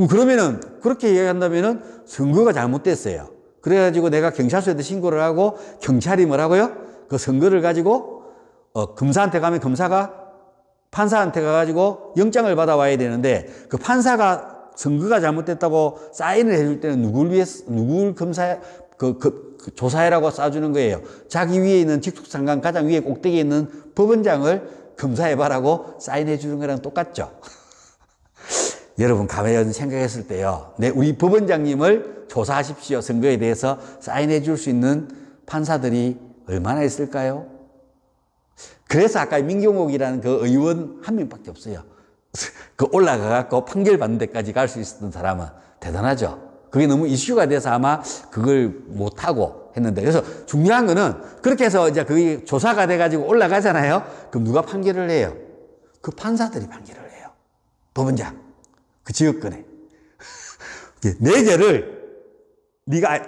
그러면은 그렇게 이야기한다면은 선거가 잘못됐어요. 그래가지고 내가 경찰서에도 신고를 하고 경찰이 뭐라고요? 그 선거를 가지고 검사한테 가면 검사가 판사한테 가가지고 영장을 받아와야 되는데 그 판사가 선거가 잘못됐다고 사인을 해줄 때는 누굴 조사해라고 쏴주는 거예요. 자기 위에 있는 직속상관 가장 위에 꼭대기에 있는 법원장을 검사해봐라고 사인해 주는 거랑 똑같죠. 여러분 가만히 생각했을 때요. 우리 법원장님을 조사하십시오. 선거에 대해서 사인해 줄 수 있는 판사들이 얼마나 있을까요? 그래서 아까 민경옥이라는 그 의원 한 명밖에 없어요. 그 올라가갖고 판결 받는 데까지 갈 수 있었던 사람은 대단하죠. 그게 너무 이슈가 돼서 아마 그걸 못하고 했는데. 그래서 중요한 거는 그렇게 해서 이제 그게 조사가 돼가지고 올라가잖아요. 그럼 누가 판결을 해요? 그 판사들이 판결을 해요. 법원장. 그 지역권에. 내 죄를 네가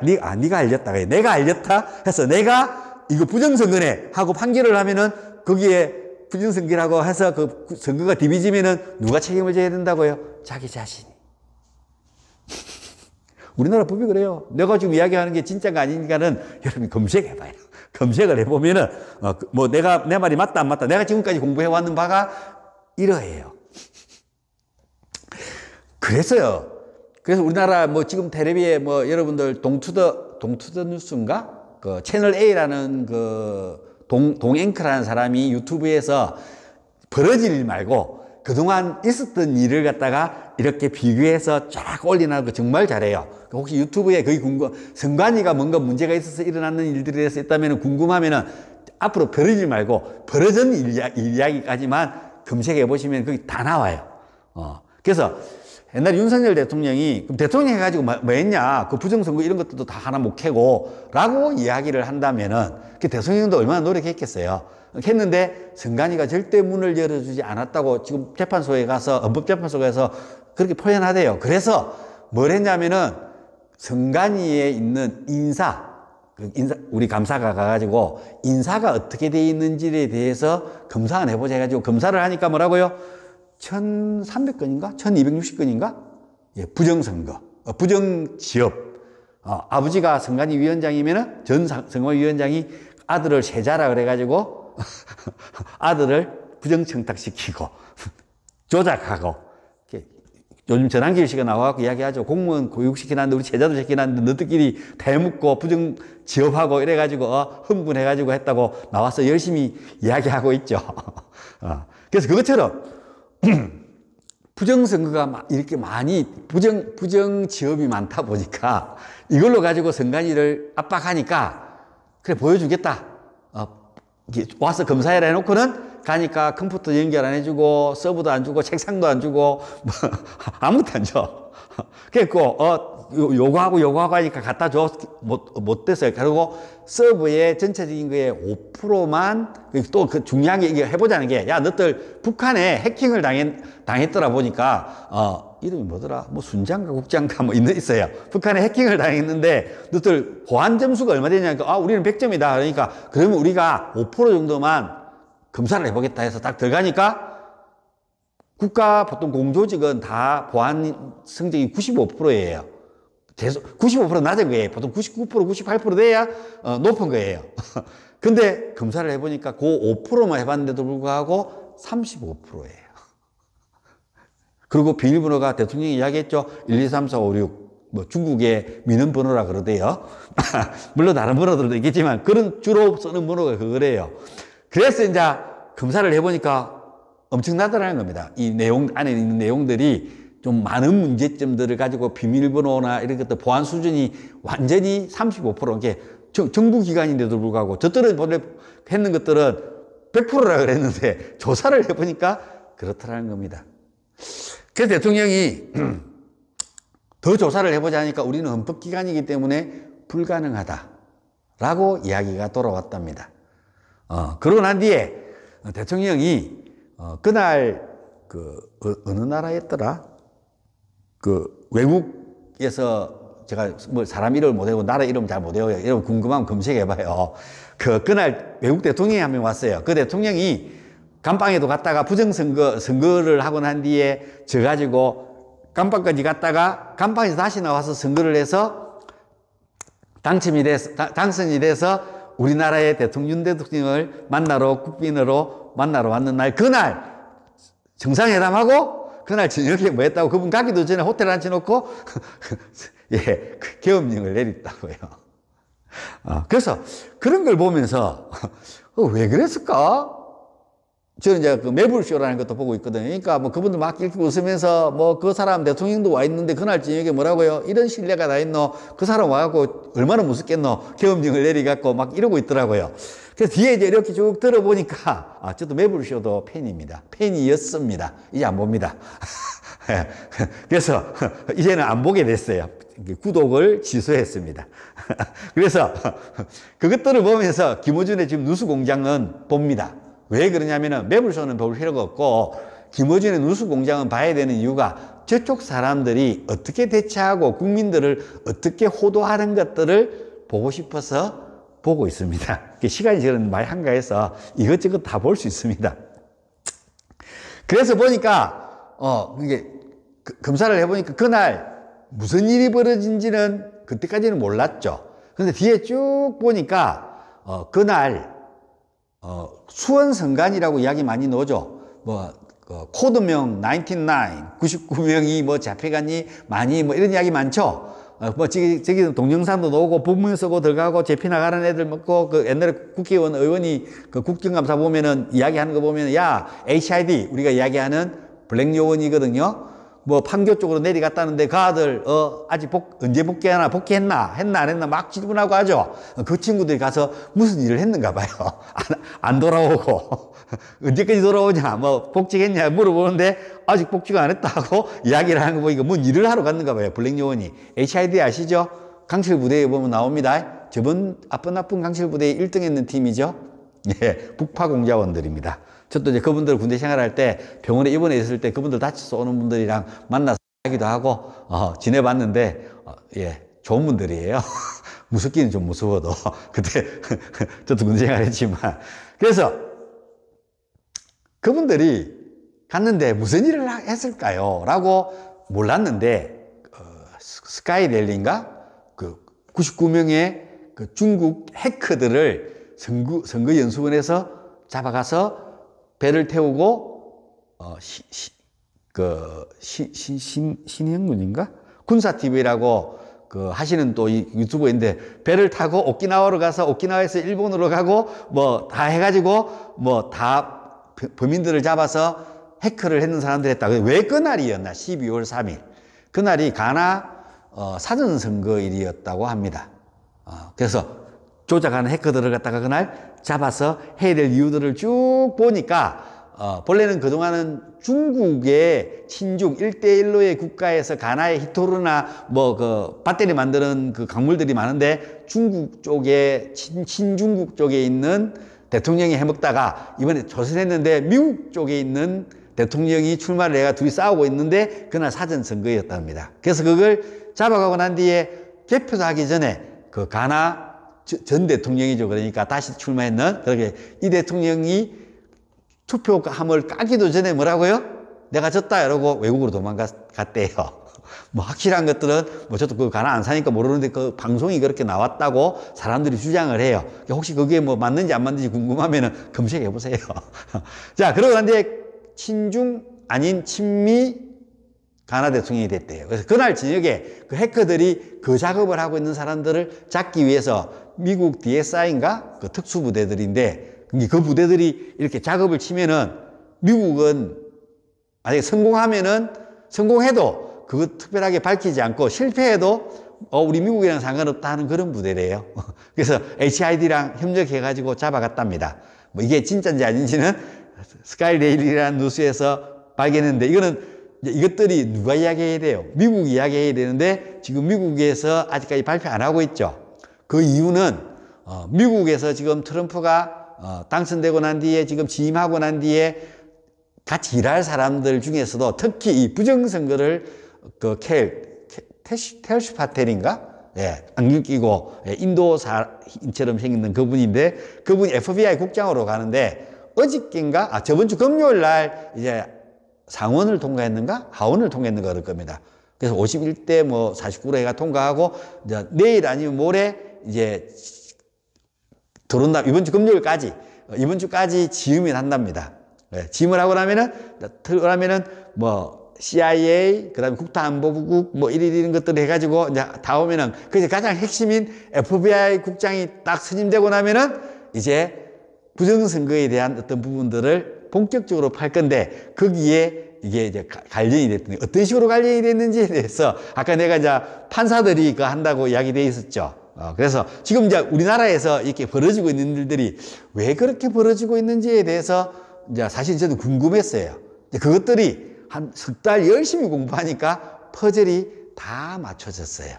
알렸다. 내가 알렸다 해서 내가 이거 부정선거네 하고 판결을 하면은 거기에 부정선거라고 해서 그 선거가 뒤비지면은 누가 책임을 져야 된다고요? 자기 자신이. 우리나라 법이 그래요. 내가 지금 이야기하는 게 진짜가 아니니까는 여러분이 검색해봐요. 검색을 해보면은, 내 말이 맞다, 안 맞다. 내가 지금까지 공부해왔는 바가 이러해요. 그래서 우리나라 지금 텔레비에 여러분들 동투더 뉴스인가? 그 채널 A라는 동앵커라는 사람이 유튜브에서 벌어질 일 말고 그동안 있었던 일을 갖다가 이렇게 비교해서 쫙 올리는 거 정말 잘해요. 혹시 유튜브에 거의 선관위가 뭔가 문제가 있어서 일어나는 일들에 대해서 있다면 궁금하면은 앞으로 벌어질 말고 벌어진 일 이야기까지만 검색해 보시면 거기 다 나와요. 그래서 옛날에 윤석열 대통령이 그럼 대통령 해가지고 뭐 했냐? 그 부정선거 이런 것들도 다 하나 못 캐고 라고 이야기를 한다면은 그 대통령도 얼마나 노력했겠어요. 했는데 선관위가 절대 문을 열어주지 않았다고 지금 재판소에 가서 헌법재판소에 가서 그렇게 표현하대요. 그래서 뭘 했냐면은 선관위에 있는 인사 우리 감사가 가가지고 인사가 어떻게 돼 있는지에 대해서 검사를 해보자 해가지고 검사를 하니까 뭐라고요? 1300건인가? 1260건인가? 예, 부정선거, 부정지업. 아버지가 선관위 위원장이면은 전 선관위 위원장이 아들을 세자라 그래가지고 아들을 부정청탁시키고 조작하고. 요즘 전환기일씨가 나와갖고 이야기하죠. 공무원 교육시키놨는데 우리 제자도 시키놨는데 너희들끼리 대묻고 부정지업하고 이래가지고 흥분해가지고 했다고 나와서 열심히 이야기하고 있죠. 그래서 그것처럼 부정선거가 이렇게 많이 부정지업이 많다 보니까 이걸로 가지고 선관위를 압박하니까 그래 보여주겠다. 와서 검사해라 해놓고는 가니까 컴퓨터 연결 안 해주고 서버도 안 주고 책상도 안 주고 아무것도 안 줘. 그래갖고 요거하고 하니까 갖다 줘. 못 됐어요. 그리고 서버의 전체적인 거에 5%만 또 그 중요한 게 이게 해보자는 게 야 너들 북한에 해킹을 당했더라 보니까 이름이 뭐더라? 순장가 국장가 있어요. 북한에 해킹을 당했는데 너들 보안 점수가 얼마 되냐니까 우리는 100점이다. 그러니까 그러면 우리가 5% 정도만 검사를 해보겠다 해서 딱 들어가니까 국가 보통 공조직은 다 보안 성적이 95%예요. 계속 95% 낮은 거예요. 보통 99%, 98% 돼야 높은 거예요. 근데 검사를 해보니까 그 5%만 해봤는데도 불구하고 35%예요. 그리고 비밀번호가 대통령이 이야기했죠. 1, 2, 3, 4, 5, 6. 중국의 민원번호라 그러대요. 물론 다른 번호들도 있겠지만 그런 주로 쓰는 번호가 그거래요. 그래서 이제 검사를 해보니까 엄청나더라는 겁니다. 이 안에 있는 내용들이 좀 많은 문제점들을 가지고 비밀번호나 이런 것들 보안 수준이 완전히 35% 이게 정부기관인데도 불구하고 저들은 원래 했는 것들은 100%라 그랬는데 조사를 해보니까 그렇더라는 겁니다. 그래서 대통령이 더 조사를 해보자 하니까 우리는 헌법기관이기 때문에 불가능하다라고 이야기가 돌아왔답니다. 그러고 난 뒤에 대통령이 그날 어느 나라였더라? 외국에서 제가 사람 이름을 못 외우고 나라 이름 잘 못 외워요. 여러분 궁금하면 검색해봐요. 그날 외국 대통령이 한 명 왔어요. 그 대통령이 감방에도 갔다가 선거를 하고 난 뒤에 져가지고 감방까지 갔다가 감방에서 다시 나와서 선거를 해서 당선이 돼서 우리나라의 대통령을 만나러 국빈으로 만나러 왔는 날, 그날 정상회담하고 그날 저녁에 뭐 했다고, 그분 가기도 전에 호텔 앉혀놓고 예, 계엄령을 내렸다고요. 그래서 그런 걸 보면서 왜 그랬을까? 저는 이제 그 매불쇼라는 것도 보고 있거든요. 그러니까 뭐 그분들 막 이렇게 웃으면서 뭐 그 사람 대통령도 와 있는데 그날 저녁에 뭐라고요? 이런 신뢰가 다 있노? 그 사람 와갖고 얼마나 무섭겠노? 계엄령을 내리갖고 막 이러고 있더라고요. 그래서 뒤에 이제 이렇게 쭉 들어보니까, 저도 매불쇼도 팬입니다. 팬이었습니다. 이제 안 봅니다. 그래서 이제는 안 보게 됐어요. 구독을 취소했습니다. 그래서 그것들을 보면서 김어준의 지금 누수공장은 봅니다. 왜 그러냐면은 매불쇼는 볼 필요가 없고 김어준의 누수공장은 봐야 되는 이유가 저쪽 사람들이 어떻게 대처하고 국민들을 어떻게 호도하는 것들을 보고 싶어서 보고 있습니다. 시간이 저는 많이 한가해서 이것저것 다 볼 수 있습니다. 그래서 보니까 이게 검사를 해보니까 그날 무슨 일이 벌어진지는 그때까지는 몰랐죠. 근데 뒤에 쭉 보니까 그날 수원성간이라고 이야기 많이 나오죠. 뭐 코드명 99명이 뭐 잡혀갔니 많이 뭐 이런 이야기 많죠. 뭐 저기 동영상도 나오고 법문 쓰고 들어가고 잡혀 나가는 애들 먹고, 그 옛날에 국회의원 의원이 그 국정감사 보면은 이야기하는 거 보면, 야, HID 우리가 이야기하는 블랙 요원이거든요. 뭐 판교 쪽으로 내려갔다는데 그 아들 아직 언제 복귀하나, 복귀했나 했나 안 했나 막 질문하고 하죠. 그 친구들이 가서 무슨 일을 했는가 봐요. 안 돌아오고 언제까지 돌아오냐, 뭐 복직했냐 물어보는데 아직 복직을 안 했다고 이야기를 하는 거 보니까 뭔 일을 하러 갔는가 봐요. 블랙 요원이. HID 아시죠? 강철 부대에 보면 나옵니다. 저번 나쁜 강철 부대에 1등 했는 팀이죠. 예, 북파 공자원들입니다. 저도 이제 그분들 군대 생활할 때 병원에 입원해 있을 때 그분들 다쳐서 오는 분들이랑 만나서 하기도 하고 지내봤는데 예, 좋은 분들이에요. 무섭기는 좀 무서워도 그때 저도 군대 생활했지만, 그래서 그분들이 갔는데 무슨 일을 했을까요? 라고 몰랐는데 스카이델리인가 그 99명의 그 중국 해커들을 선거연수원에서 잡아가서 배를 태우고 신형군인가 군사TV라고 그 하시는 또 유튜버인데, 배를 타고 오키나와로 가서 오키나와에서 일본으로 가고 뭐 다 해가지고 뭐 다 범인들을 잡아서 해커를 했는 사람들이 했다. 왜 그날이었나? 12월 3일 그날이 가나 사전선거일이었다고 합니다. 그래서 조작하는 해커들을 갖다가 그날 잡아서 해야 될 이유들을 쭉 보니까 본래는 그동안은 중국의 친중 1대1로의 국가에서 가나의 히토르나 뭐 그 배터리 만드는 그 강물들이 많은데 중국 쪽에 친중국 쪽에 있는 대통령이 해먹다가 이번에 조선했는데 미국 쪽에 있는 대통령이 출마를 해가 둘이 싸우고 있는데 그날 사전선거였답니다. 그래서 그걸 잡아가고 난 뒤에 개표도 하기 전에 그 가나 전 대통령이죠. 그러니까 다시 출마했는, 그렇게 이 대통령이 투표함을 까기도 전에 뭐라고요? 내가 졌다 이러고 외국으로 도망갔대요. 뭐 확실한 것들은 뭐 저도 그 가나 안 사니까 모르는데 그 방송이 그렇게 나왔다고 사람들이 주장을 해요. 혹시 그게 뭐 맞는지 안 맞는지 궁금하면은 검색해 보세요. 자, 그러고 난 뒤에 친중 아닌 친미 가나 대통령이 됐대요. 그래서 그날 저녁에 그 해커들이 그 작업을 하고 있는 사람들을 잡기 위해서 미국 DSI인가? 그 특수부대들인데, 그 부대들이 이렇게 작업을 치면은 미국은 만약에 성공해도 그거 특별하게 밝히지 않고 실패해도 우리 미국이랑 상관없다 하는 그런 부대래요. 그래서 HID랑 협력해가지고 잡아갔답니다. 뭐 이게 진짜인지 아닌지는 스카이데일리라는 뉴스에서 발견했는데, 이것들이 누가 이야기해야 돼요? 미국이 이야기해야 되는데 지금 미국에서 아직까지 발표 안 하고 있죠. 그 이유는 미국에서 지금 트럼프가 당선되고 난 뒤에 지금 취임하고 난 뒤에 같이 일할 사람들 중에서도 특히 이 부정선거를 그 텔슈 파텔인가? 예, 안경 끼고 인도사인처럼 생긴 그분인데, 그분이 FBI 국장으로 가는데 어저께인가? 저번 주 금요일 날 이제 상원을 통과했는가? 하원을 통과했는가 그럴 겁니다. 그래서 51대 뭐 49로 해가 통과하고, 이제 내일 아니면 모레 이제 들어온다. 이번 주 금요일까지, 이번 주까지 지음이 난답니다. 네, 지음을 하고 나면은, 뭐, CIA, 그 다음에 국가안보국, 뭐, 이런 것들을 해가지고, 이제 다 오면은, 그 가장 핵심인 FBI 국장이 딱 선임되고 나면은, 이제 부정선거에 대한 어떤 부분들을 본격적으로 팔 건데, 거기에 이게 이제 관련이 됐더니, 어떤 식으로 관련이 됐는지에 대해서, 아까 내가 이제 판사들이 그거 한다고 이야기되어 있었죠. 그래서 지금 이제 우리나라에서 이렇게 벌어지고 있는 일들이 왜 그렇게 벌어지고 있는지에 대해서 이제 사실 저는 궁금했어요. 그것들이 한 석 달 열심히 공부하니까 퍼즐이 다 맞춰졌어요.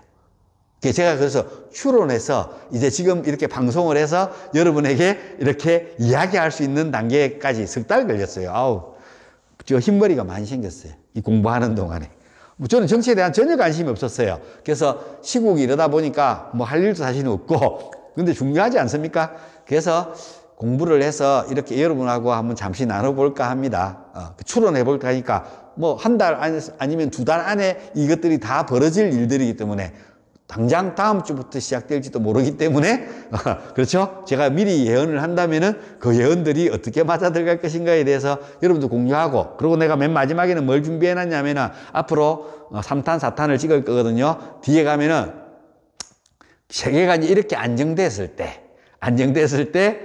제가 그래서 추론해서 이제 지금 이렇게 방송을 해서 여러분에게 이렇게 이야기할 수 있는 단계까지 석 달 걸렸어요. 아우, 저 흰머리가 많이 생겼어요. 이 공부하는 동안에. 저는 정치에 대한 전혀 관심이 없었어요. 그래서 시국이 이러다 보니까 뭐 할 일도 사실 없고, 근데 중요하지 않습니까? 그래서 공부를 해서 이렇게 여러분하고 한번 잠시 나눠볼까 합니다. 추론해볼까 하니까 뭐 한 달 아니면 두 달 안에 이것들이 다 벌어질 일들이기 때문에 당장 다음 주부터 시작될지도 모르기 때문에 그렇죠? 제가 미리 예언을 한다면은 그 예언들이 어떻게 맞아들어갈 것인가에 대해서 여러분도 공유하고, 그리고 내가 맨 마지막에는 뭘 준비해 놨냐면은 앞으로 3탄, 4탄을 찍을 거거든요. 뒤에 가면은 세계관이 이렇게 안정됐을 때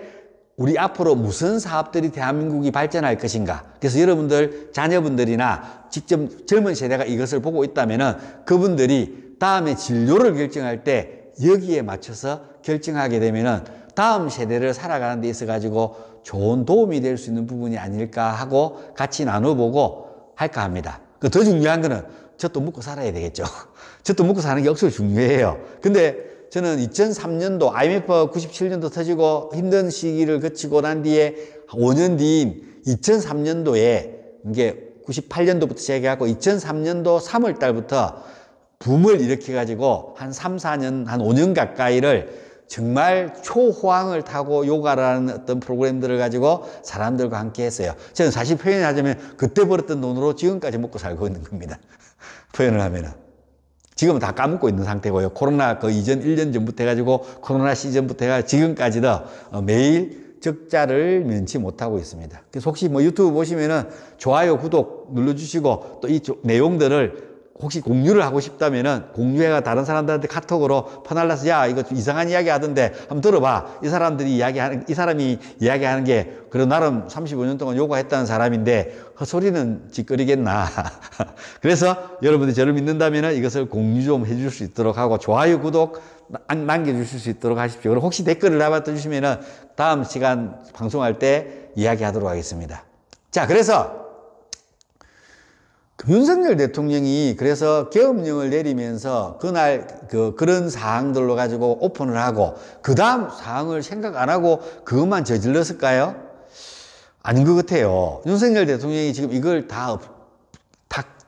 우리 앞으로 무슨 사업들이 대한민국이 발전할 것인가. 그래서 여러분들 자녀분들이나 직접 젊은 세대가 이것을 보고 있다면은 그분들이 다음에 진로를 결정할 때 여기에 맞춰서 결정하게 되면은 다음 세대를 살아가는 데 있어 가지고 좋은 도움이 될 수 있는 부분이 아닐까 하고 같이 나눠보고 할까 합니다. 더 중요한 거는 저도 먹고 살아야 되겠죠. 저도 먹고 사는 게 억수로 중요해요. 근데 저는 2003년도 IMF 97년도 터지고 힘든 시기를 거치고 난 뒤에 5년 뒤인 2003년도에 이게 98년도부터 시작해갖고 2003년도 3월 달부터 붐을 일으켜가지고 한 3, 4년, 한 5년 가까이를 정말 초호황을 타고 요가라는 어떤 프로그램들을 가지고 사람들과 함께 했어요. 저는 사실 표현하자면 그때 벌었던 돈으로 지금까지 먹고 살고 있는 겁니다. 표현을 하면은. 지금은 다 까먹고 있는 상태고요. 코로나 그 이전 1년 전부터 해가지고 코로나 시즌부터 해가지고 지금까지도 매일 적자를 면치 못하고 있습니다. 그래서 혹시 뭐 유튜브 보시면은 좋아요, 구독 눌러주시고 또 이 내용들을 혹시 공유를 하고 싶다면은 공유해가 다른 사람들한테 카톡으로 퍼날라서 야, 이거 좀 이상한 이야기 하던데 한번 들어봐. 이 사람이 이야기하는 게 그래도 나름 35년 동안 요가했다는 사람인데 헛소리는 짓거리겠나. 그래서 여러분들이 저를 믿는다면은 이것을 공유 좀 해줄 수 있도록 하고 좋아요, 구독 남겨주실 수 있도록 하십시오. 그리고 혹시 댓글을 남아주시면은 다음 시간 방송할 때 이야기하도록 하겠습니다. 자, 그래서 윤석열 대통령이 그래서 계엄령을 내리면서 그날 그런 사항들로 가지고 오픈을 하고 그 다음 사항을 생각 안 하고 그것만 저질렀을까요? 아닌 것 같아요. 윤석열 대통령이 지금 이걸 다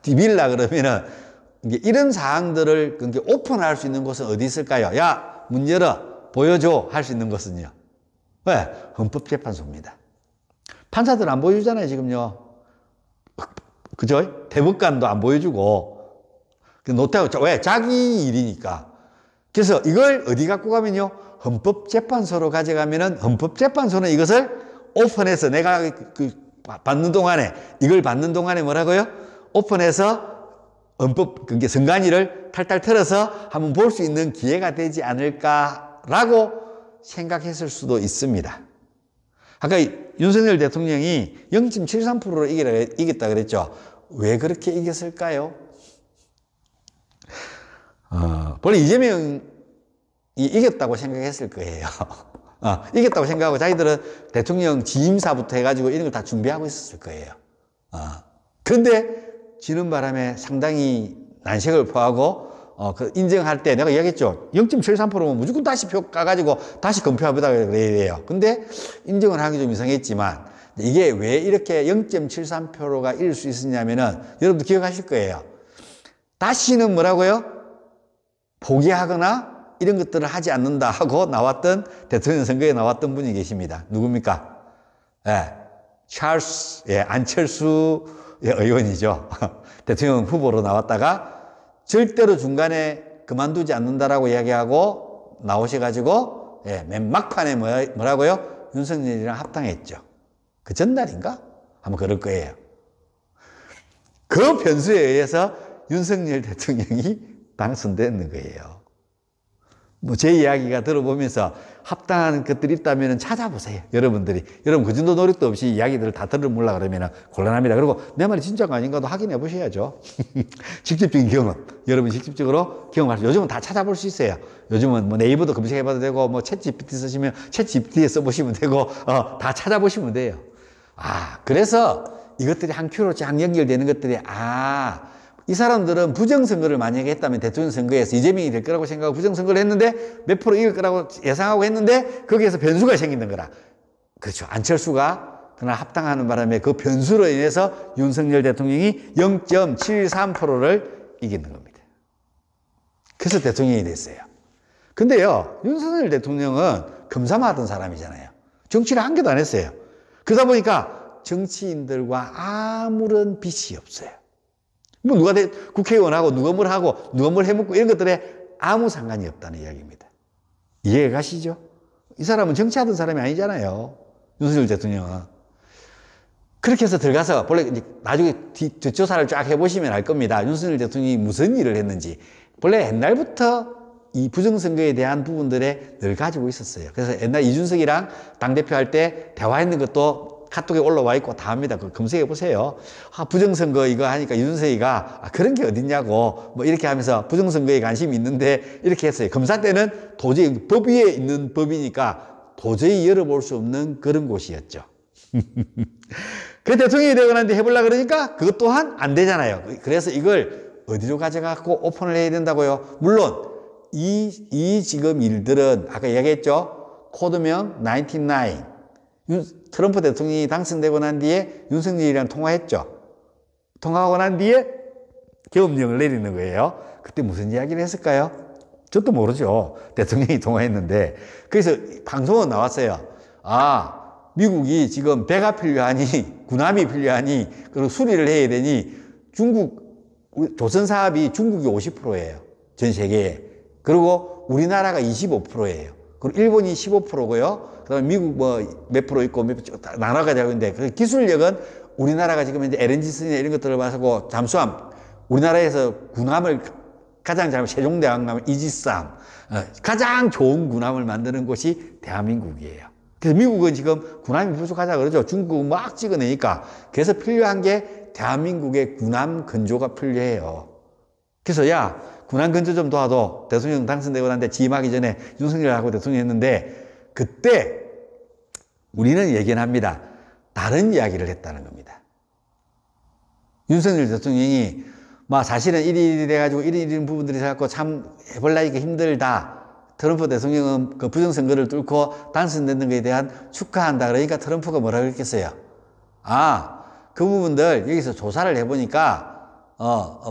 디빌라 그러면은 이게 이런 사항들을 오픈할 수 있는 곳은 어디 있을까요? 야, 문 열어, 보여줘 할 수 있는 곳은요. 왜? 헌법재판소입니다. 판사들 안 보여주잖아요, 지금요. 그죠? 대법관도 안 보여주고. 노태우, 왜? 자기 일이니까. 그래서 이걸 어디 갖고 가면요? 헌법재판소로 가져가면은 헌법재판소는 이것을 오픈해서 내가 이걸 받는 동안에 뭐라고요? 오픈해서 선관위를 탈탈 털어서 한번 볼 수 있는 기회가 되지 않을까라고 생각했을 수도 있습니다. 아까 윤석열 대통령이 0.73%로 이겼다 그랬죠. 왜 그렇게 이겼을까요? 원래 이재명이 이겼다고 생각했을 거예요. 이겼다고 생각하고 자기들은 대통령 지임사부터 해가지고 이런 걸 다 준비하고 있었을 거예요. 그런데 지는 바람에 상당히 난색을 표하고 인정할 때 내가 이야기했죠. 0.73%면 무조건 다시 표 까가지고 다시 검표하다 그래야 돼요. 근데 인정을 하기 좀 이상했지만 이게 왜 이렇게 0.73%가 이길 수 있었냐면은 여러분도 기억하실 거예요. 다시는 뭐라고요? 포기하거나 이런 것들을 하지 않는다 하고 나왔던 대통령 선거에 나왔던 분이 계십니다. 누굽니까? 안철수 의원이죠. 대통령 후보로 나왔다가 절대로 중간에 그만두지 않는다라고 이야기하고 나오셔가지고 예, 맨 막판에 뭐라고요? 윤석열이랑 합당했죠. 그 전날인가? 아마 그럴 거예요. 그 변수에 의해서 윤석열 대통령이 당선되는 거예요. 뭐 제 이야기가 들어보면서 합당한 것들이 있다면 찾아보세요. 여러분들이. 여러분 그 정도 노력도 없이 이야기들을 다 들어보려고 그러면 곤란합니다. 그리고 내 말이 진짜가 아닌가도 확인해 보셔야죠. 직접적인 경험. 여러분 직접적으로 경험할 수. 요즘은 다 찾아볼 수 있어요. 요즘은 뭐 네이버도 검색해 봐도 되고 뭐 챗 GPT 쓰시면 챗 GPT에 써보시면 되고 다 찾아보시면 돼요. 그래서 이것들이 한 큐로 쫙 연결되는 것들이 이 사람들은 부정선거를 만약에 했다면 대통령 선거에서 이재명이 될 거라고 생각하고 부정선거를 했는데 몇 프로 이길 거라고 예상하고 했는데 거기에서 변수가 생기는 거라. 그렇죠. 안철수가 그날 합당하는 바람에 그 변수로 인해서 윤석열 대통령이 0.73%를 이기는 겁니다. 그래서 대통령이 됐어요. 근데요, 윤석열 대통령은 검사만 사람이잖아요. 정치를 한 개도 안 했어요. 그러다 보니까 정치인들과 아무런 빚이 없어요. 뭐 누가 국회의원하고 누가 뭘 하고 누가 뭘 해먹고 이런 것들에 아무 상관이 없다는 이야기입니다. 이해가 가시죠? 이 사람은 정치하던 사람이 아니잖아요. 윤석열 대통령은. 그렇게 해서 들어가서 원래 이제 나중에 뒷조사를 쫙 해보시면 알 겁니다. 윤석열 대통령이 무슨 일을 했는지. 원래 옛날부터 이 부정선거에 대한 부분들에 늘 가지고 있었어요. 그래서 옛날 이준석이랑 당대표 할 때 대화했는 것도 카톡에 올라와 있고 다 합니다. 그거 검색해 보세요. 부정선거 이거 하니까 윤석이가 그런 게 어딨냐고 뭐 이렇게 하면서 부정선거에 관심이 있는데 이렇게 했어요. 검사 때는 도저히 법 위에 있는 법이니까 도저히 열어볼 수 없는 그런 곳이었죠. 그 대통령이 되고 난 뒤 해보려고 그러니까 그것 또한 안 되잖아요. 그래서 이걸 어디로 가져가고 오픈을 해야 된다고요. 물론 이 지금 일들은 아까 이야기했죠. 코드명 99. 트럼프 대통령이 당선되고 난 뒤에 윤석열이랑 통화했죠. 통화하고 난 뒤에 계엄령을 내리는 거예요. 그때 무슨 이야기를 했을까요? 저도 모르죠. 대통령이 통화했는데. 그래서 방송은 나왔어요. 미국이 지금 배가 필요하니, 군함이 필요하니, 그리고 수리를 해야 되니, 조선 사업이 중국이 50%예요. 전 세계에. 그리고 우리나라가 25%예요. 그리고 일본이 15%고요. 그 다음에 미국 몇 프로 있고 나눠가자고 있는데, 그 기술력은 우리나라가 지금 이제 LNG 선이나 이런 것들을 봐서 잠수함, 우리나라에서 군함을 가장 잘, 세종대왕함, 이지스함, 가장 좋은 군함을 만드는 곳이 대한민국이에요. 그래서 미국은 지금 군함이 부족하다 그러죠. 중국은 막 찍어내니까. 그래서 필요한 게 대한민국의 군함 건조가 필요해요. 그래서 군함 건조 좀 도와도 대통령 당선되고 난데 취임하기 전에 윤석열하고 대통령 했는데 그때 우리는 예견합니다. 다른 이야기를 했다는 겁니다. 윤석열 대통령이 사실은 이리 돼가지고 이런 부분들이 생각하고 참 해보려니까 힘들다. 트럼프 대통령은 그 부정선거를 뚫고 당선되는 것에 대한 축하한다. 그러니까 트럼프가 뭐라 그랬겠어요? 그 부분들 여기서 조사를 해보니까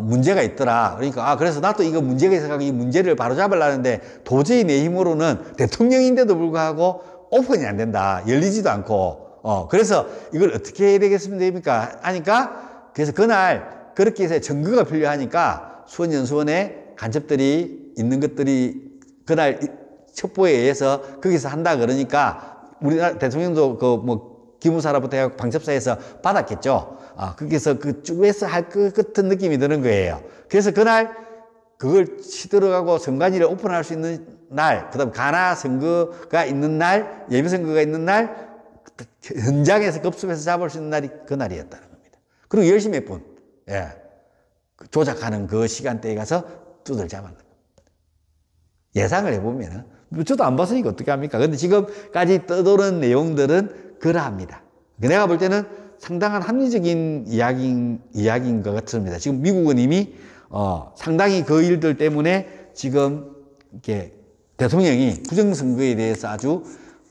문제가 있더라. 그러니까 그래서 나도 이거 문제가 있어서 이 문제를 바로잡으려는데 도저히 내 힘으로는 대통령인데도 불구하고 오픈이 안 된다. 열리지도 않고 그래서 이걸 어떻게 해야 되겠습니까? 하니까 그래서 그날 그렇게 해서 증거가 필요하니까 수원연수원에 간첩들이 있는 것들이 그날 첩보에 의해서 거기서 한다 그러니까 우리나라 대통령도 기무사로부터 해서 방첩사에서 받았겠죠. 거기서 그쪽에서 할 것 같은 느낌이 드는 거예요. 그래서 그날 그걸 치들어가고 선관위를 오픈할 수 있는 날, 그 다음 가나 선거가 있는 날, 예비선거가 있는 날, 현장에서 급습해서 잡을 수 있는 날이 그날이었다는 겁니다. 그리고 10시 몇 분, 조작하는 그 시간대에 가서 두들 잡았는 겁니다. 예상을 해보면은, 저도 안 봤으니까 어떻게 합니까? 근데 지금까지 떠도는 내용들은 그러합니다. 내가 볼 때는 상당한 합리적인 이야기인 것 같습니다. 지금 미국은 이미, 상당히 그 일들 때문에 지금, 이렇게 대통령이 부정선거에 대해서 아주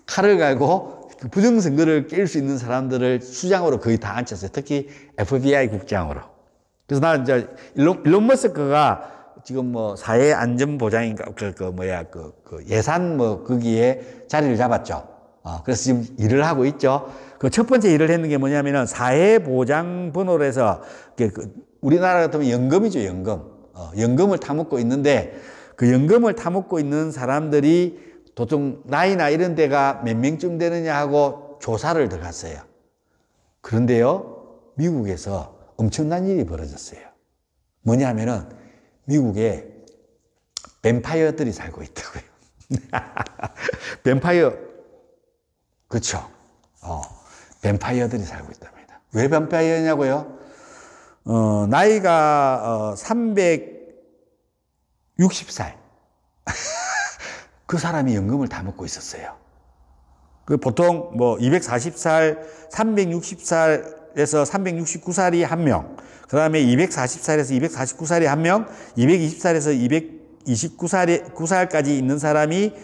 칼을 갈고 그 부정선거를 깰 수 있는 사람들을 수장으로 거의 다 앉혔어요. 특히 FBI 국장으로. 그래서 나는 이제 일론 머스크가 지금 사회안전보장인가, 예산 거기에 자리를 잡았죠. 그래서 지금 일을 하고 있죠. 그 첫 번째 일을 했는 게 뭐냐면은 사회보장번호로 해서, 우리나라 같으면 연금이죠, 연금. 연금을 타먹고 있는데, 그 연금을 타먹고 있는 사람들이 도통 나이나 이런 데가 몇 명쯤 되느냐 하고 조사를 들어갔어요. 그런데요, 미국에서 엄청난 일이 벌어졌어요. 뭐냐 하면은 미국에 뱀파이어들이 살고 있다고요. 뱀파이어, 그쵸? 뱀파이어들이 살고 있답니다. 왜 뱀파이어냐고요? 나이가 360살. 그 사람이 연금을 다 먹고 있었어요. 그 보통 뭐 240살, 360살에서 369살이 한 명, 그 다음에 240살에서 249살이 한 명, 220살에서 229살까지 있는 사람이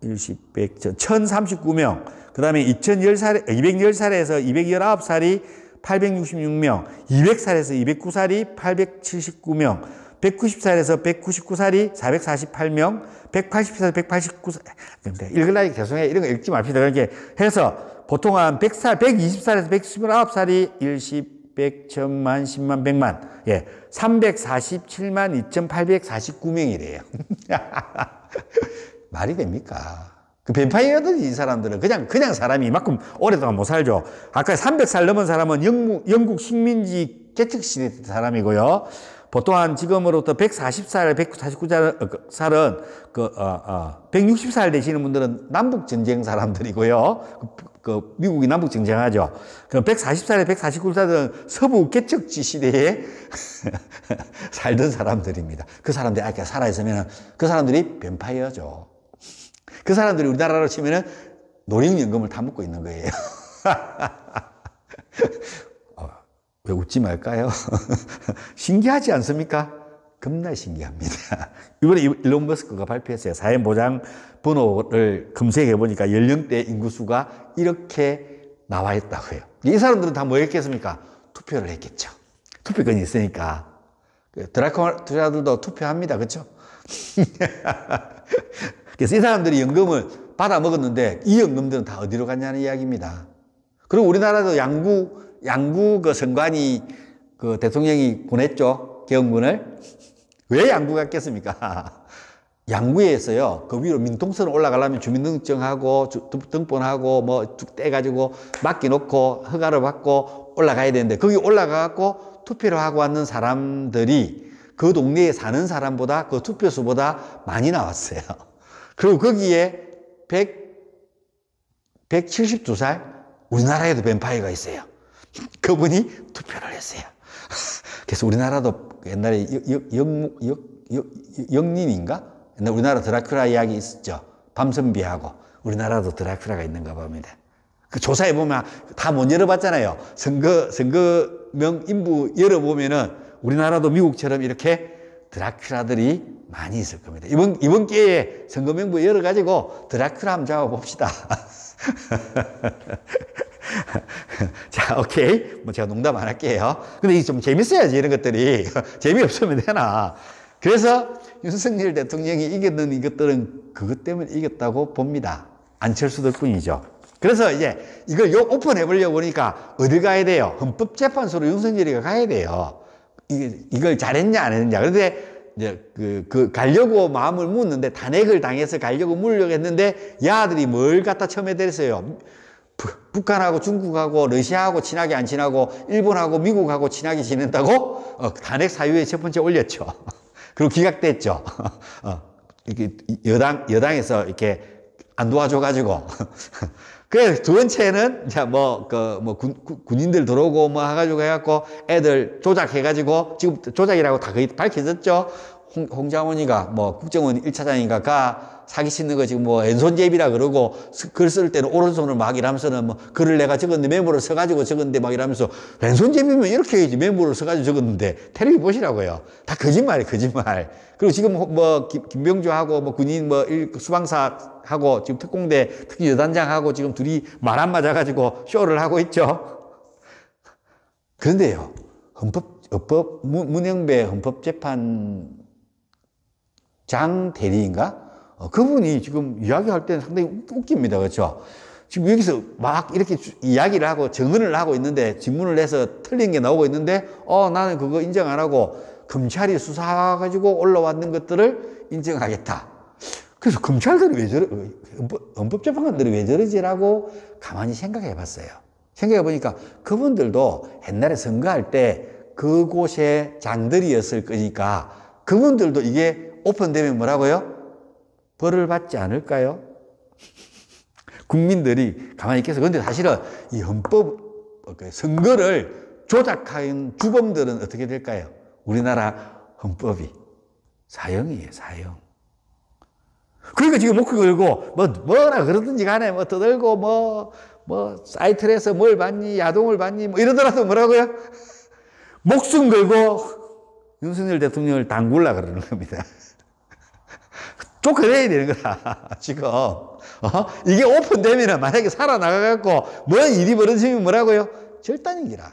1039명, 그 다음에 210살에서 219살이 866명, 200살에서 209살이 879명, 190살에서 199살이 448명, 180살에서 189살, 읽으려니 죄송해요. 이런 거 읽지 맙시다. 그렇게 해서 보통 한 100살, 120살에서 129살이 10, 100, 1000만, 10만, 100만. 예. 347만 2849명이래요. 말이 됩니까? 그 뱀파이어들이 이 사람들은 그냥 사람이 이만큼 오랫동안 못 살죠. 아까 300살 넘은 사람은 영국 식민지 개척시대 사람이고요. 보통 한 지금으로부터 140살, 149살은 160살 되시는 분들은 남북전쟁 사람들이고요. 미국이 남북전쟁하죠. 그럼 140살에 149살은 서부 개척지 시대에 살던 사람들입니다. 그 사람들이 아까 살아있으면 그 사람들이 뱀파이어죠. 그 사람들이 우리나라로 치면은 노령연금을 다 먹고 있는 거예요. 왜 웃지 말까요? 신기하지 않습니까? 겁나 신기합니다. 이번에 일론 머스크가 발표했어요. 사회보장 번호를 검색해 보니까 연령대 인구수가 이렇게 나와 있다고요. 이 사람들은 다 뭐 했겠습니까? 투표를 했겠죠. 투표권이 있으니까. 드라큘라들도 투표합니다. 그렇죠? 그래서 이 사람들이 연금을 받아 먹었는데 이 연금들은 다 어디로 갔냐는 이야기입니다. 그리고 우리나라도 양구 그 선관위 그 대통령이 보냈죠. 개헌군을. 왜 양구 갔겠습니까? 양구에서요, 그 위로 민통선 올라가려면 주민등록증하고 등본하고 뭐 쭉 떼가지고 맡겨놓고 허가를 받고 올라가야 되는데 거기 올라가갖고 투표를 하고 왔는 사람들이 그 동네에 사는 사람보다 그 투표수보다 많이 나왔어요. 그리고 거기에 172살 우리나라에도 뱀파이어가 있어요. 그분이 투표를 했어요. 그래서 우리나라도 옛날에 영린인가? 옛날 우리나라 드라큘라 이야기 있었죠. 밤선비하고 우리나라도 드라큘라가 있는가 봅니다. 그 조사해 보면 다 못 열어봤잖아요. 선거명 인부 열어보면은 우리나라도 미국처럼 이렇게 드라큘라들이 많이 있을 겁니다. 이번 기회에 선거명부 열어가지고 드라큘라 한번 잡아봅시다. 자, 오케이. 뭐 제가 농담 안 할게요. 근데 이게 좀 재밌어야지, 이런 것들이. 재미없으면 되나. 그래서 윤석열 대통령이 이겼는 이것들은 그것 때문에 이겼다고 봅니다. 안철수 덕분이죠. 그래서 이제 이걸 오픈해 보려고 보니까 어딜 가야 돼요? 헌법재판소로 윤석열이가 가야 돼요. 이걸 잘했냐, 안 했냐. 그런데 이제 가려고 마음을 묻는데 탄핵을 당해서 가려고 물려고 했는데 야들이 뭘 갖다 처음에 대랬어요. 북한하고 중국하고 러시아하고 친하게 안 친하고 일본하고 미국하고 친하게 지낸다고 탄핵 사유에 첫 번째 올렸죠. 그리고 기각됐죠. 이렇게 여당에서 이렇게 안 도와줘가지고. 그래서 두 번째는 이제 군인들 들어오고 뭐 해가지고 해갖고 애들 조작해가지고 지금 조작이라고 다 거의 밝혀졌죠. 홍장원이가 뭐 국정원 1차장인가 가 사기 치는 거 지금 뭐 왼손잡이라 그러고 글 쓸 때는 오른손을 막 이러면서는 뭐 글을 내가 적었는데 메모를 써가지고 적었는데 막 이러면서 왼손잡이면 이렇게 해야지 메모를 써가지고 적었는데 텔레비 보시라고요. 다 거짓말이에요, 거짓말. 그리고 지금 뭐 김병주하고 뭐 군인 뭐 수방사하고 지금 특공대 특히 여단장하고 지금 둘이 말 안 맞아가지고 쇼를 하고 있죠. 그런데요, 문영배 헌법재판장 대리인가? 그분이 지금 이야기할 때는 상당히 웃깁니다. 그렇죠? 지금 여기서 막 이렇게 이야기를 하고 정언을 하고 있는데 질문을 해서 틀린 게 나오고 있는데 나는 그거 인정 안 하고 검찰이 수사가지고 올라왔는 것들을 인정하겠다. 그래서 검찰들이 왜 저러, 헌법재판관들이 왜 저러지라고 가만히 생각해 봤어요. 생각해 보니까 그분들도 옛날에 선거할 때 그곳에 장들이었을 거니까 그분들도 이게 오픈되면 뭐라고요? 벌을 받지 않을까요? 국민들이 가만히 있겠어. 그런데 사실은 이 선거를 조작한 주범들은 어떻게 될까요? 우리나라 헌법이 사형이에요, 사형. 그러니까 지금 목숨 걸고 뭐라 그러든지 간에 떠들고 사이트에서 뭘 받니, 야동을 받니 이러더라도 뭐라고요? 목숨 걸고 윤석열 대통령을 당굴라 그러는 겁니다. 쫓아내야 되는 거다, 지금. 이게 오픈되면 만약에 살아나가갖고 뭔 일이 벌어지면 뭐라고요? 절단이기라.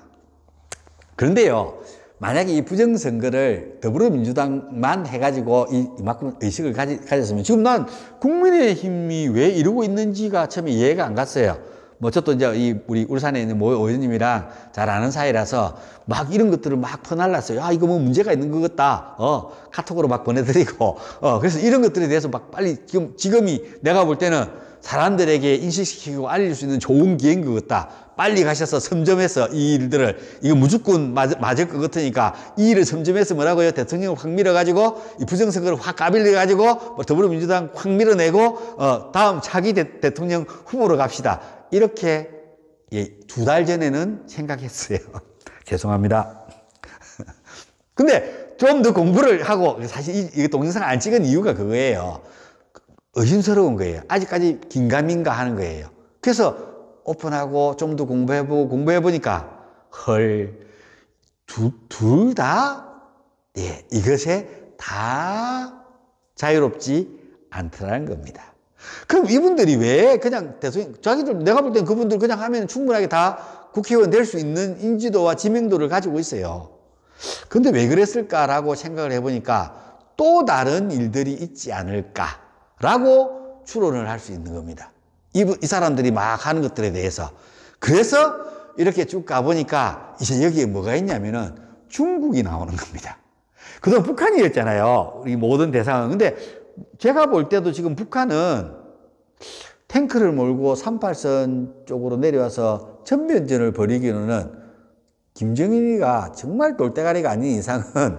그런데요, 만약에 이 부정선거를 더불어민주당만 해가지고 이만큼 의식을 가졌으면 지금 난 국민의힘이 왜 이러고 있는지가 처음에 이해가 안 갔어요. 저도 이제 우리 울산에 있는 모 의원님이랑 잘 아는 사이라서 막 이런 것들을 막 퍼날랐어요. 야, 이거 뭐 문제가 있는 것 같다. 카톡으로 막 보내드리고. 그래서 이런 것들에 대해서 막 빨리 지금이 내가 볼 때는 사람들에게 인식시키고 알릴 수 있는 좋은 기회인 것 같다. 빨리 가셔서 섬점해서 이 일들을, 이거 무조건 맞을 것 같으니까 이 일을 섬점해서 뭐라고요? 대통령을 확 밀어가지고, 이 부정선거를 확 까빌려가지고, 더불어민주당 확 밀어내고, 다음 차기 대통령 후보로 갑시다. 이렇게, 2달 전에는 생각했어요. 죄송합니다. 근데 좀 더 공부를 하고, 사실 이 동영상 안 찍은 이유가 그거예요. 의심스러운 거예요. 아직까지 긴가민가 하는 거예요. 그래서 오픈하고 좀 더 공부해보니까, 둘 다, 이것에 다 자유롭지 않더라는 겁니다. 그럼 이분들이 왜 그냥 대통령, 내가 볼 땐 그분들 그냥 하면 충분하게 다 국회의원 될 수 있는 인지도와 지명도를 가지고 있어요. 근데 왜 그랬을까라고 생각을 해보니까 또 다른 일들이 있지 않을까라고 추론을 할 수 있는 겁니다. 이 사람들이 막 하는 것들에 대해서. 그래서 이렇게 쭉 가보니까 이제 여기에 뭐가 있냐면은 중국이 나오는 겁니다. 그동안 북한이었잖아요, 우리 모든 대상은. 근데 제가 볼 때도 지금 북한은 탱크를 몰고 38선 쪽으로 내려와서 전면전을 벌이기로는 김정일이가 정말 돌대가리가 아닌 이상은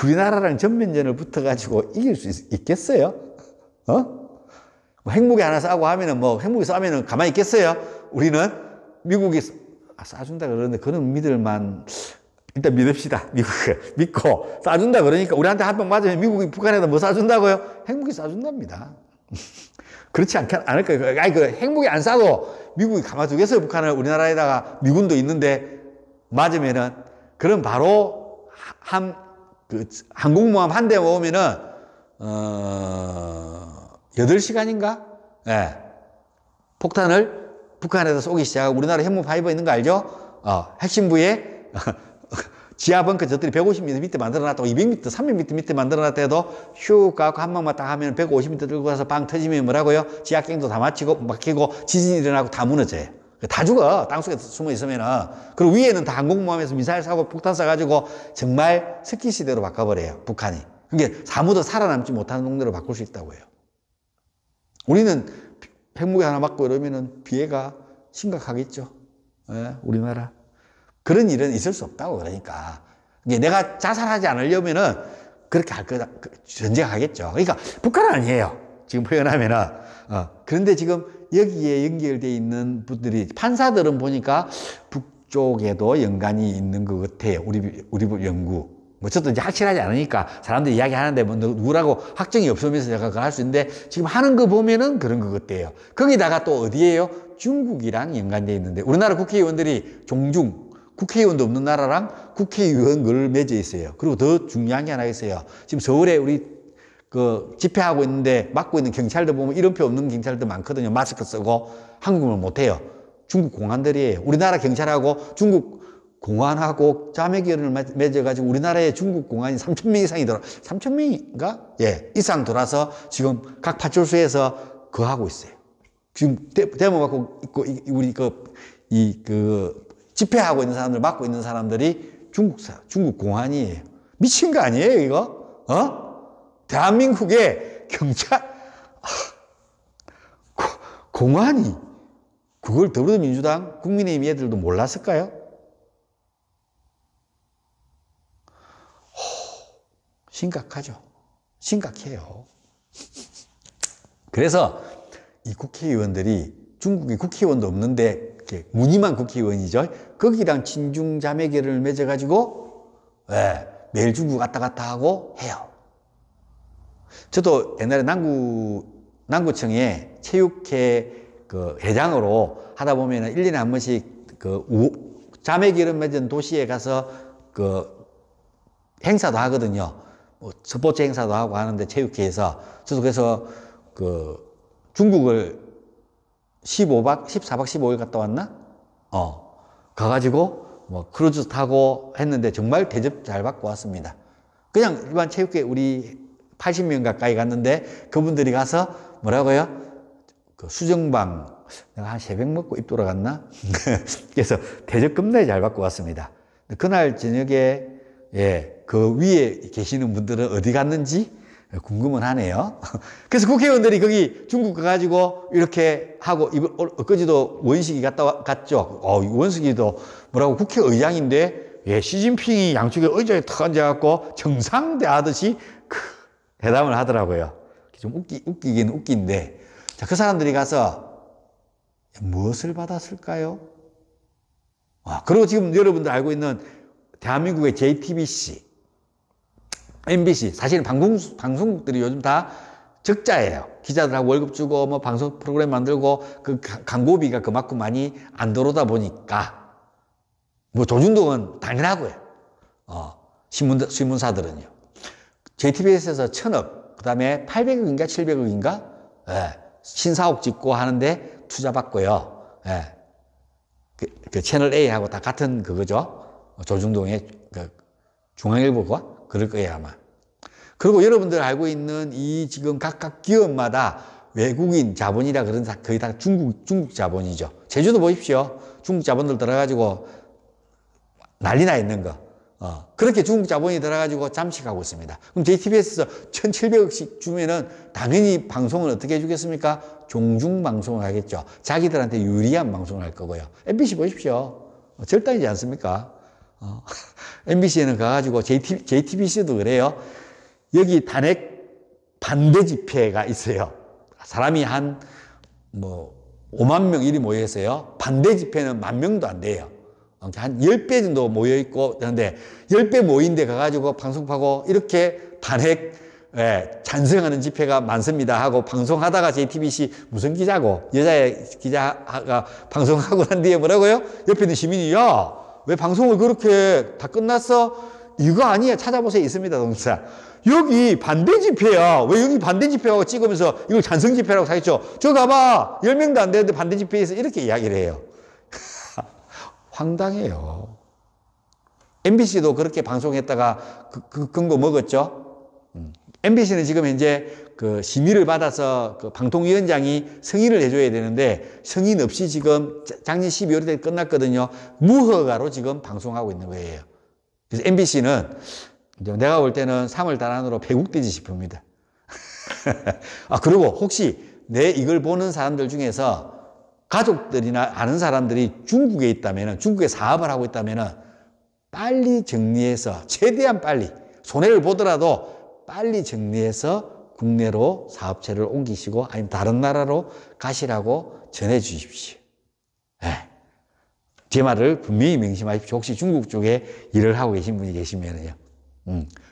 우리나라랑 전면전을 붙어가지고 이길 수 있겠어요? 핵무기 하나 쏴고 하면은 핵무기 쏴면은 가만히 있겠어요? 우리는 미국이 쏴준다 그러는데 그런 믿을만, 일단 믿읍시다. 미국을 믿고 쏴준다 그러니까 우리한테 한 방 맞으면 미국이 북한에다 뭐 쏴준다고요? 핵무기 쏴준답니다. 그렇지 않을까요? 아니, 핵무기 안 쏴도 미국이 가만두겠어요? 북한을. 우리나라에다가 미군도 있는데 맞으면은. 그럼 바로 항공모함 한 대 오면은 8시간인가? 폭탄을 북한에다 쏘기 시작하고, 우리나라 핵무 파이버 있는 거 알죠? 핵심 부에 지하 벙커 저들이 150m 밑에 만들어놨다고, 200m, 300m 밑에 만들어놨다 해도 슉 가고 한 방만 딱 하면 150m 들고 가서 빵 터지면 뭐라고요? 지하갱도 다 막히고 지진이 일어나고 다 무너져요. 다 죽어, 땅속에 숨어 있으면은. 그리고 위에는 다 항공모함에서 미사일 쏴고 폭탄 쏴가지고 정말 석기 시대로 바꿔버려요, 북한이. 그러니까 사무도 살아남지 못하는 동네로 바꿀 수 있다고 해요. 우리는 핵무기 하나 맞고 이러면은 피해가 심각하겠죠. 우리나라. 그런 일은 있을 수 없다고. 그러니까 내가 자살하지 않으려면은 그렇게 할 거다, 전쟁하겠죠. 그러니까 북한은 아니에요, 지금 표현하면은. 그런데 지금 여기에 연결되어 있는 분들이, 판사들은 보니까 북쪽에도 연관이 있는 것 같아요. 우리 연구. 저도 이제 확실하지 않으니까 사람들이 이야기하는데 누구라고 확정이 없으면서 제가 그걸 할 수 있는데, 지금 하는 거 보면은 그런 것 같아요. 거기다가 또 어디에요? 중국이랑 연관되어 있는데, 우리나라 국회의원들이 종중, 국회의원도 없는 나라랑 국회의원을 맺어 있어요. 그리고 더 중요한 게 하나 있어요. 지금 서울에 우리 집회하고 있는데 맡고 있는 경찰들 보면 이름표 없는 경찰들 많거든요. 마스크 쓰고 한국말 못해요. 중국 공안들이에요. 우리나라 경찰하고 중국 공안하고 자매결연을 맺어가지고 우리나라에 중국 공안이 3,000명 이상이 3,000명인가? 이상 돌아서 지금 각 파출소에서 그거 하고 있어요. 지금 데모 받고 있고, 우리 집회하고 있는 사람들, 맡고 있는 사람들이 중국 공안이에요. 미친 거 아니에요, 이거? 대한민국의 경찰, 공안이 그걸 더불어민주당, 국민의힘 애들도 몰랐을까요? 심각하죠. 심각해요. 그래서 이 국회의원들이 중국에 국회의원도 없는데 이렇게 무늬만 국회의원이죠. 거기랑 친중자매계를 맺어가지고 매일 중국 왔다 갔다 하고 해요. 저도 옛날에 남구청에 체육회 그 회장으로 하다 보면은 1년에 한 번씩 그 자매기를 맺은 도시에 가서 그 행사도 하거든요. 뭐 스포츠 행사도 하고 하는데 체육회에서 저도 그래서 그 중국을 14박 15일 갔다 왔나? 가가지고 뭐 크루즈 타고 했는데 정말 대접 잘 받고 왔습니다. 그냥 일반 체육회 우리 80명 가까이 갔는데 그분들이 가서 뭐라고요? 그 수정방 내가 한 새벽 먹고 입 돌아갔나? 그래서 대접 겁나게 잘 받고 왔습니다. 그날 저녁에 그 위에 계시는 분들은 어디 갔는지 궁금은 하네요. 그래서 국회의원들이 거기 중국 가가지고 이렇게 하고 엊그제도 원식이 갔죠. 원식이도 뭐라고 국회의장인데 시진핑이 양쪽에 의자에 탁 앉아갖고 정상대 하듯이 대담을 하더라고요. 좀 웃기긴 웃긴데 자, 그 사람들이 가서 무엇을 받았을까요? 그리고 지금 여러분들 알고 있는 대한민국의 JTBC, MBC, 사실은 방송국들이 요즘 다 적자예요. 기자들하고 월급 주고 뭐 방송 프로그램 만들고 그 광고비가 그만큼 많이 안 들어오다 보니까 뭐 조중동은 당연하고요. 신문사들은요. JTBC에서 1,000억, 그 다음에 800억인가 700억인가 신사옥 짓고 하는데 투자받고요. 그 채널 A하고 다 같은 그거죠. 조중동의 그 중앙일보가 그럴 거예요, 아마. 그리고 여러분들 알고 있는 이 지금 각각 기업마다 외국인 자본이라 그런 거의 다 중국 자본이죠. 제주도 보십시오. 중국 자본들 들어가지고 난리 나 있는 거. 그렇게 중국 자본이 들어가지고 잠식하고 있습니다. 그럼 JTBC에서 1,700억씩 주면은 당연히 방송을 어떻게 해주겠습니까? 종중방송을 하겠죠. 자기들한테 유리한 방송을 할 거고요. MBC 보십시오. 절단이지 않습니까? MBC에는 가가지고 JTBC도 그래요. 여기 탄핵 반대 집회가 있어요. 사람이 한 5만 명 이리 모여 있어요. 반대 집회는 10,000명도 안 돼요. 한 10배 정도 모여 있고 그런데 10배 모인 데 가가지고 방송하고 이렇게 탄핵 찬성하는 집회가 많습니다 하고 방송하다가 JTBC 무슨 기자고 여자 기자가 방송하고 난 뒤에 뭐라고요? 옆에 있는 시민이 왜 방송을 그렇게 다 끝났어? 이거 아니야. 찾아보세요. 있습니다. 동사. 여기 반대 집회야. 왜 여기 반대 집회하고 찍으면서 이걸 찬성 집회라고 하겠죠? 저 가봐. 10명도 안 되는데 반대 집회에서 이렇게 이야기를 해요. 황당해요. MBC도 그렇게 방송했다가 그 근거 먹었죠? MBC는 지금 현재 그 심의를 받아서 그 방통위원장이 승인을 해줘야 되는데 승인 없이 지금 작년 12월에 끝났거든요. 무허가로 지금 방송하고 있는 거예요. 그래서 MBC는 내가 볼 때는 3월 달 안으로 폐국되지 싶습니다. 그리고 혹시 내 이걸 보는 사람들 중에서 가족들이나 아는 사람들이 중국에 있다면, 중국에 사업을 하고 있다면 빨리 정리해서 최대한 빨리 손해를 보더라도 빨리 정리해서 국내로 사업체를 옮기시고 아니면 다른 나라로 가시라고 전해 주십시오. 제 말을 분명히 명심하십시오. 혹시 중국 쪽에 일을 하고 계신 분이 계시면요.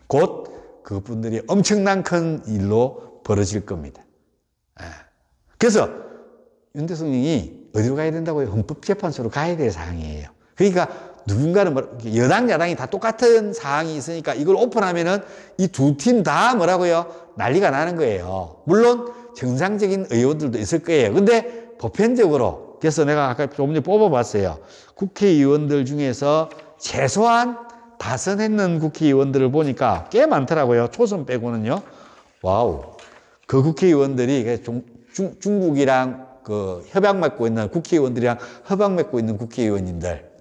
곧 그분들이 엄청난 큰 일로 벌어질 겁니다. 그래서 윤 대통령이 어디로 가야 된다고요? 헌법재판소로 가야 될 사항이에요. 그러니까 누군가는 여당, 야당이 다 똑같은 사항이 있으니까 이걸 오픈하면은 이 두 팀 다 뭐라고요? 난리가 나는 거예요. 물론 정상적인 의원들도 있을 거예요. 근데 보편적으로, 그래서 내가 아까 조금 전에 뽑아봤어요. 국회의원들 중에서 최소한 다선했는 국회의원들을 보니까 꽤 많더라고요. 초선 빼고는요. 와우. 그 국회의원들이 중국이랑 그 협약 맺고 있는 국회의원들이랑 협약 맺고 있는 국회의원님들.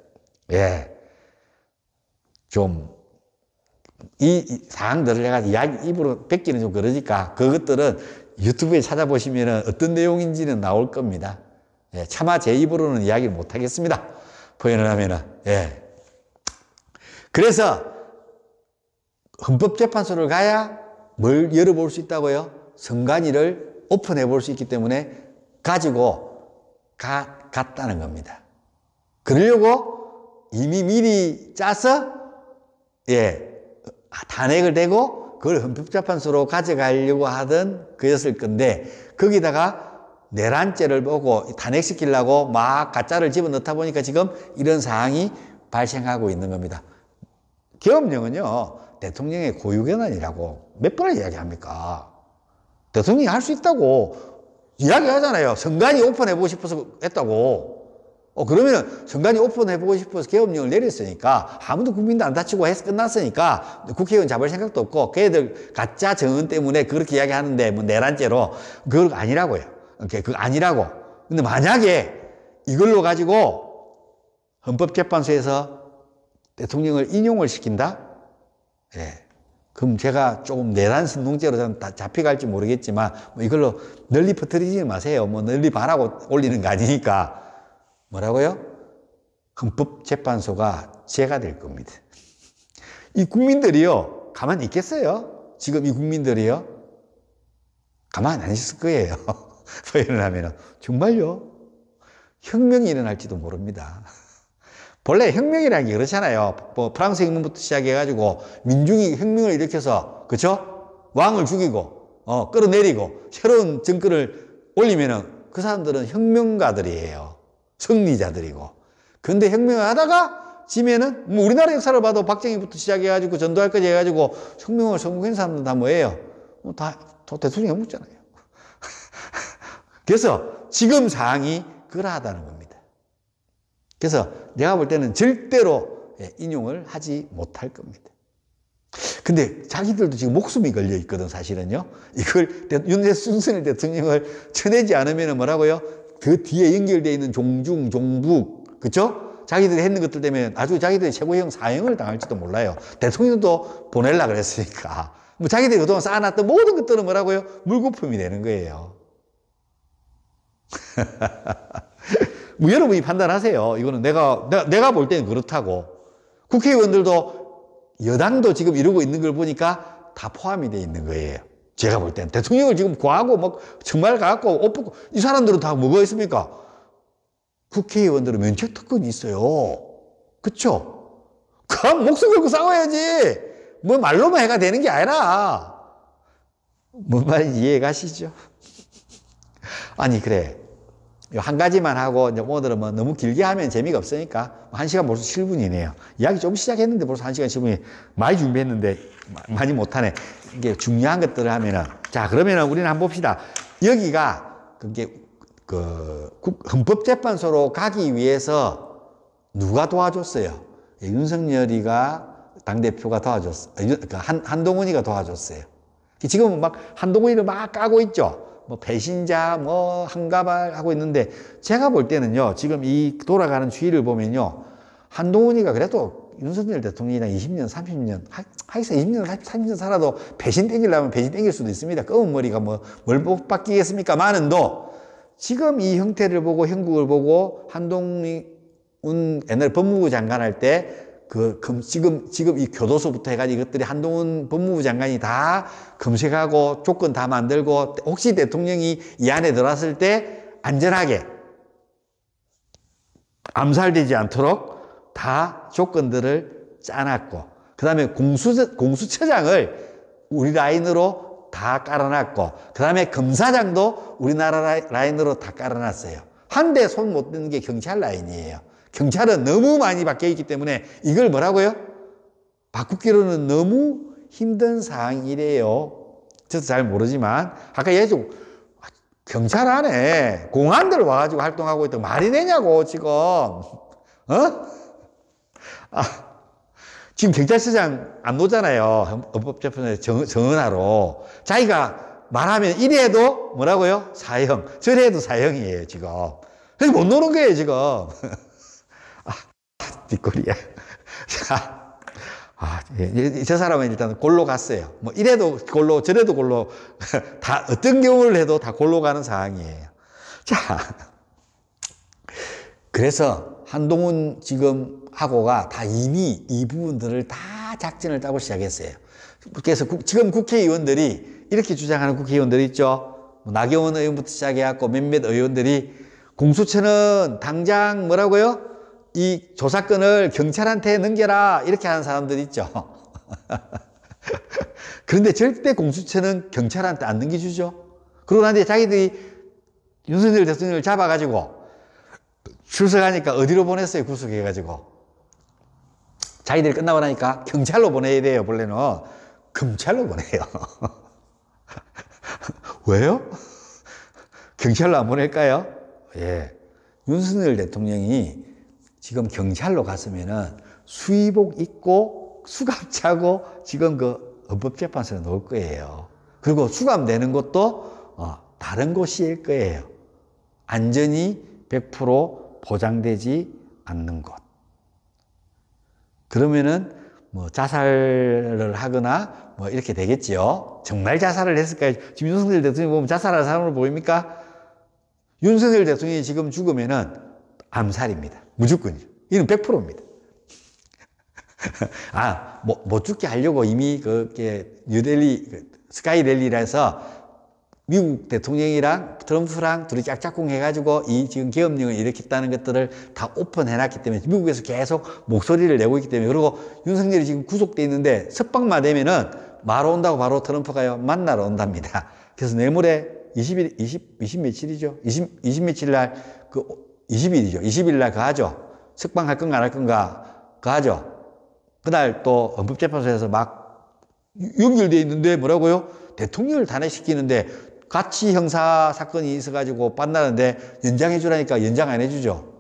이 사항들을 내가 입으로 뱉기는 좀 그러니까 그것들은 유튜브에 찾아보시면 어떤 내용인지는 나올 겁니다. 예, 차마 제 입으로는 이야기를 못 하겠습니다. 표현을 하면은. 예. 그래서 헌법재판소를 가야 뭘 열어볼 수 있다고요? 선관위를 오픈해 볼 수 있기 때문에 가지고 갔다는 겁니다. 그러려고 이미 미리 짜서 탄핵을 대고 그걸 헌법재판소로 가져가려고 하던 그였을 건데 거기다가 내란죄를 보고 탄핵시키려고 막 가짜를 집어넣다 보니까 지금 이런 상황이 발생하고 있는 겁니다. 계엄령은요, 대통령의 고유권한이라고 몇 번을 이야기합니까? 대통령이 할 수 있다고 이야기하잖아요. 선관위 오픈해보고 싶어서 했다고. 그러면 선관위 오픈해보고 싶어서 계엄령을 내렸으니까 아무도 국민도 안 다치고 해서 끝났으니까 국회의원 잡을 생각도 없고 걔들 가짜 정언 때문에 그렇게 이야기하는데 뭐 내란죄로 그거 아니라고요. 그거 아니라고. 근데 만약에 이걸로 가지고 헌법재판소에서 대통령을 인용을 시킨다? 예. 그럼 제가 조금 내란 선동죄로 저는 다 잡혀갈지 모르겠지만 뭐 이걸로 널리 퍼뜨리지 마세요. 뭐 널리 바라고 올리는 거 아니니까. 뭐라고요? 헌법재판소가 죄가 될 겁니다. 이 국민들이요, 가만히 있겠어요? 지금 이 국민들이요? 가만히 안 있을 거예요. 표현을 하면. 정말요? 혁명이 일어날지도 모릅니다. 본래 혁명이라는 게 그렇잖아요. 뭐 프랑스 혁명부터 시작해가지고 민중이 혁명을 일으켜서, 그쵸? 왕을 죽이고, 끌어내리고, 새로운 정권을 올리면은 그 사람들은 혁명가들이에요. 승리자들이고. 근데 혁명을 하다가 지면은, 뭐 우리나라 역사를 봐도 박정희부터 시작해가지고 전두환까지 해가지고 혁명을 성공한 사람들은 다 뭐예요? 다 대통령이 묻잖아요. 그래서 지금 상황이 그러하다는 겁니다. 그래서 내가 볼 때는 절대로 인용을 하지 못할 겁니다. 근데 자기들도 지금 목숨이 걸려 있거든, 사실은요. 이걸 윤석열 대통령을 쳐내지 않으면 뭐라고요? 그 뒤에 연결되어 있는 종중, 종북, 그쵸? 자기들이 했는 것들 때문에 아주 자기들이 최고형 사형을 당할지도 몰라요. 대통령도 보낼라 그랬으니까. 뭐 자기들이 그동안 쌓아놨던 모든 것들은 뭐라고요? 물거품이 되는 거예요. 뭐 여러분이 판단하세요. 이거는 내가 볼 때는 그렇다고. 국회의원들도 여당도 지금 이러고 있는 걸 보니까 다 포함이 되어 있는 거예요. 제가 볼 때는. 대통령을 지금 구하고 막 정말 가갖고 옷 벗고 이 사람들은 다 뭐가 있습니까? 국회의원들은 면책특권이 있어요. 그쵸? 그럼 목숨 걸고 싸워야지. 뭐 말로만 해가 되는 게 아니라. 뭔 말인지 이해 가시죠? 아니, 그래. 한 가지만 하고, 이제 오늘은 뭐 너무 길게 하면 재미가 없으니까, 1시간 벌써 7분이네요. 이야기 좀 시작했는데 벌써 1시간 7분이 많이 준비했는데, 많이 못하네. 이게 중요한 것들을 하면은, 자, 그러면은 우리는 한번 봅시다. 여기가, 헌법재판소로 가기 위해서 누가 도와줬어요? 윤석열이가 당대표가 도와줬어요. 한동훈이가 도와줬어요. 지금 막 한동훈이를 막 까고 있죠? 뭐 배신자, 뭐 한가발 하고 있는데 제가 볼 때는요, 지금 이 돌아가는 추이를 보면요, 한동훈이가 그래도 윤석열 대통령이랑 20년, 30년, 하여튼 20년, 30년 살아도 배신 땡기려면 배신 땡길 수도 있습니다. 검은 머리가 뭐 뭘 못 바뀌겠습니까? 많은도 지금 이 형태를 보고 형국을 보고 한동훈 옛날 법무부 장관 할 때 지금 이 교도소부터 해가지고 이것들이 한동훈 법무부 장관이 다 검색하고 조건 다 만들고 혹시 대통령이 이 안에 들어왔을 때 안전하게 암살되지 않도록 다 조건들을 짜놨고 그 다음에 공수처장을 우리 라인으로 다 깔아놨고 그 다음에 검사장도 우리나라 라인으로 다 깔아놨어요. 한 대 손 못 대는 게 경찰 라인이에요. 경찰은 너무 많이 바뀌어있기 때문에 이걸 뭐라고요? 바꾸기로는 너무 힘든 상황이래요. 저도 잘 모르지만 아까 얘기했죠. 경찰 안에 공안들 와가지고 활동하고 있다고 말이 되냐고 지금. 지금 경찰서장 안 놓잖아요. 헌법재판소에 정언하러. 자기가 말하면 이래도 뭐라고요? 사형. 저래도 사형이에요 지금. 그래서 못 노는 거예요 지금. 뒷골이야. 자, 저 사람은 일단 골로 갔어요. 뭐 이래도 골로 저래도 골로 다 어떤 경우를 해도 다 골로 가는 상황이에요. 자, 그래서 한동훈 지금 하고가 다 이미 이 부분들을 다 작전을 짜고 시작했어요. 그래서 지금 국회의원들이 이렇게 주장하는 국회의원들이 있죠. 나경원 의원부터 시작해갖고 몇몇 의원들이 공수처는 당장 뭐라고요? 이 조사권을 경찰한테 넘겨라 이렇게 하는 사람들이 있죠. 그런데 절대 공수처는 경찰한테 안 넘겨주죠. 그러고 나는데 자기들이 윤석열 대통령을 잡아가지고 출석하니까 어디로 보냈어요? 구속해가지고. 자기들이 끝나고 나니까 경찰로 보내야 돼요. 원래는 검찰로 보내요. 왜요? 경찰로 안 보낼까요? 예. 윤석열 대통령이 지금 경찰로 갔으면은 수의복 입고 수갑 차고 지금 그 헌법재판소에 놓을 거예요. 그리고 수감되는 것도 다른 곳일 거예요. 안전이 100% 보장되지 않는 곳. 그러면은 뭐 자살을 하거나 뭐 이렇게 되겠지요. 정말 자살을 했을까요? 지금 윤석열 대통령이 보면 자살한 사람으로 보입니까? 윤석열 대통령이 지금 죽으면은 암살입니다. 무조건이죠. 이건 100%입니다. 못 죽게 하려고 이미 그게 뉴델리 스카이랠리라서 미국 대통령이랑 트럼프랑 둘이 짝짝꿍 해가지고 이 지금 계엄령을 일으켰다는 것들을 다 오픈해놨기 때문에 미국에서 계속 목소리를 내고 있기 때문에 그리고 윤석열이 지금 구속돼 있는데 석방만 되면은 바로 온다고 바로 트럼프가요 만나러 온답니다. 그래서 내일모레 20 며칠이죠? 20 며칠 날 20일이죠. 20일 날 가죠. 석방할 건가 안 할 건가 가죠. 그날 또 헌법재판소에서 막 연결돼 있는데 뭐라고요? 대통령을 탄핵시키는데 가치 형사 사건이 있어가지고 만나는데 연장해 주라니까 연장 안 해주죠.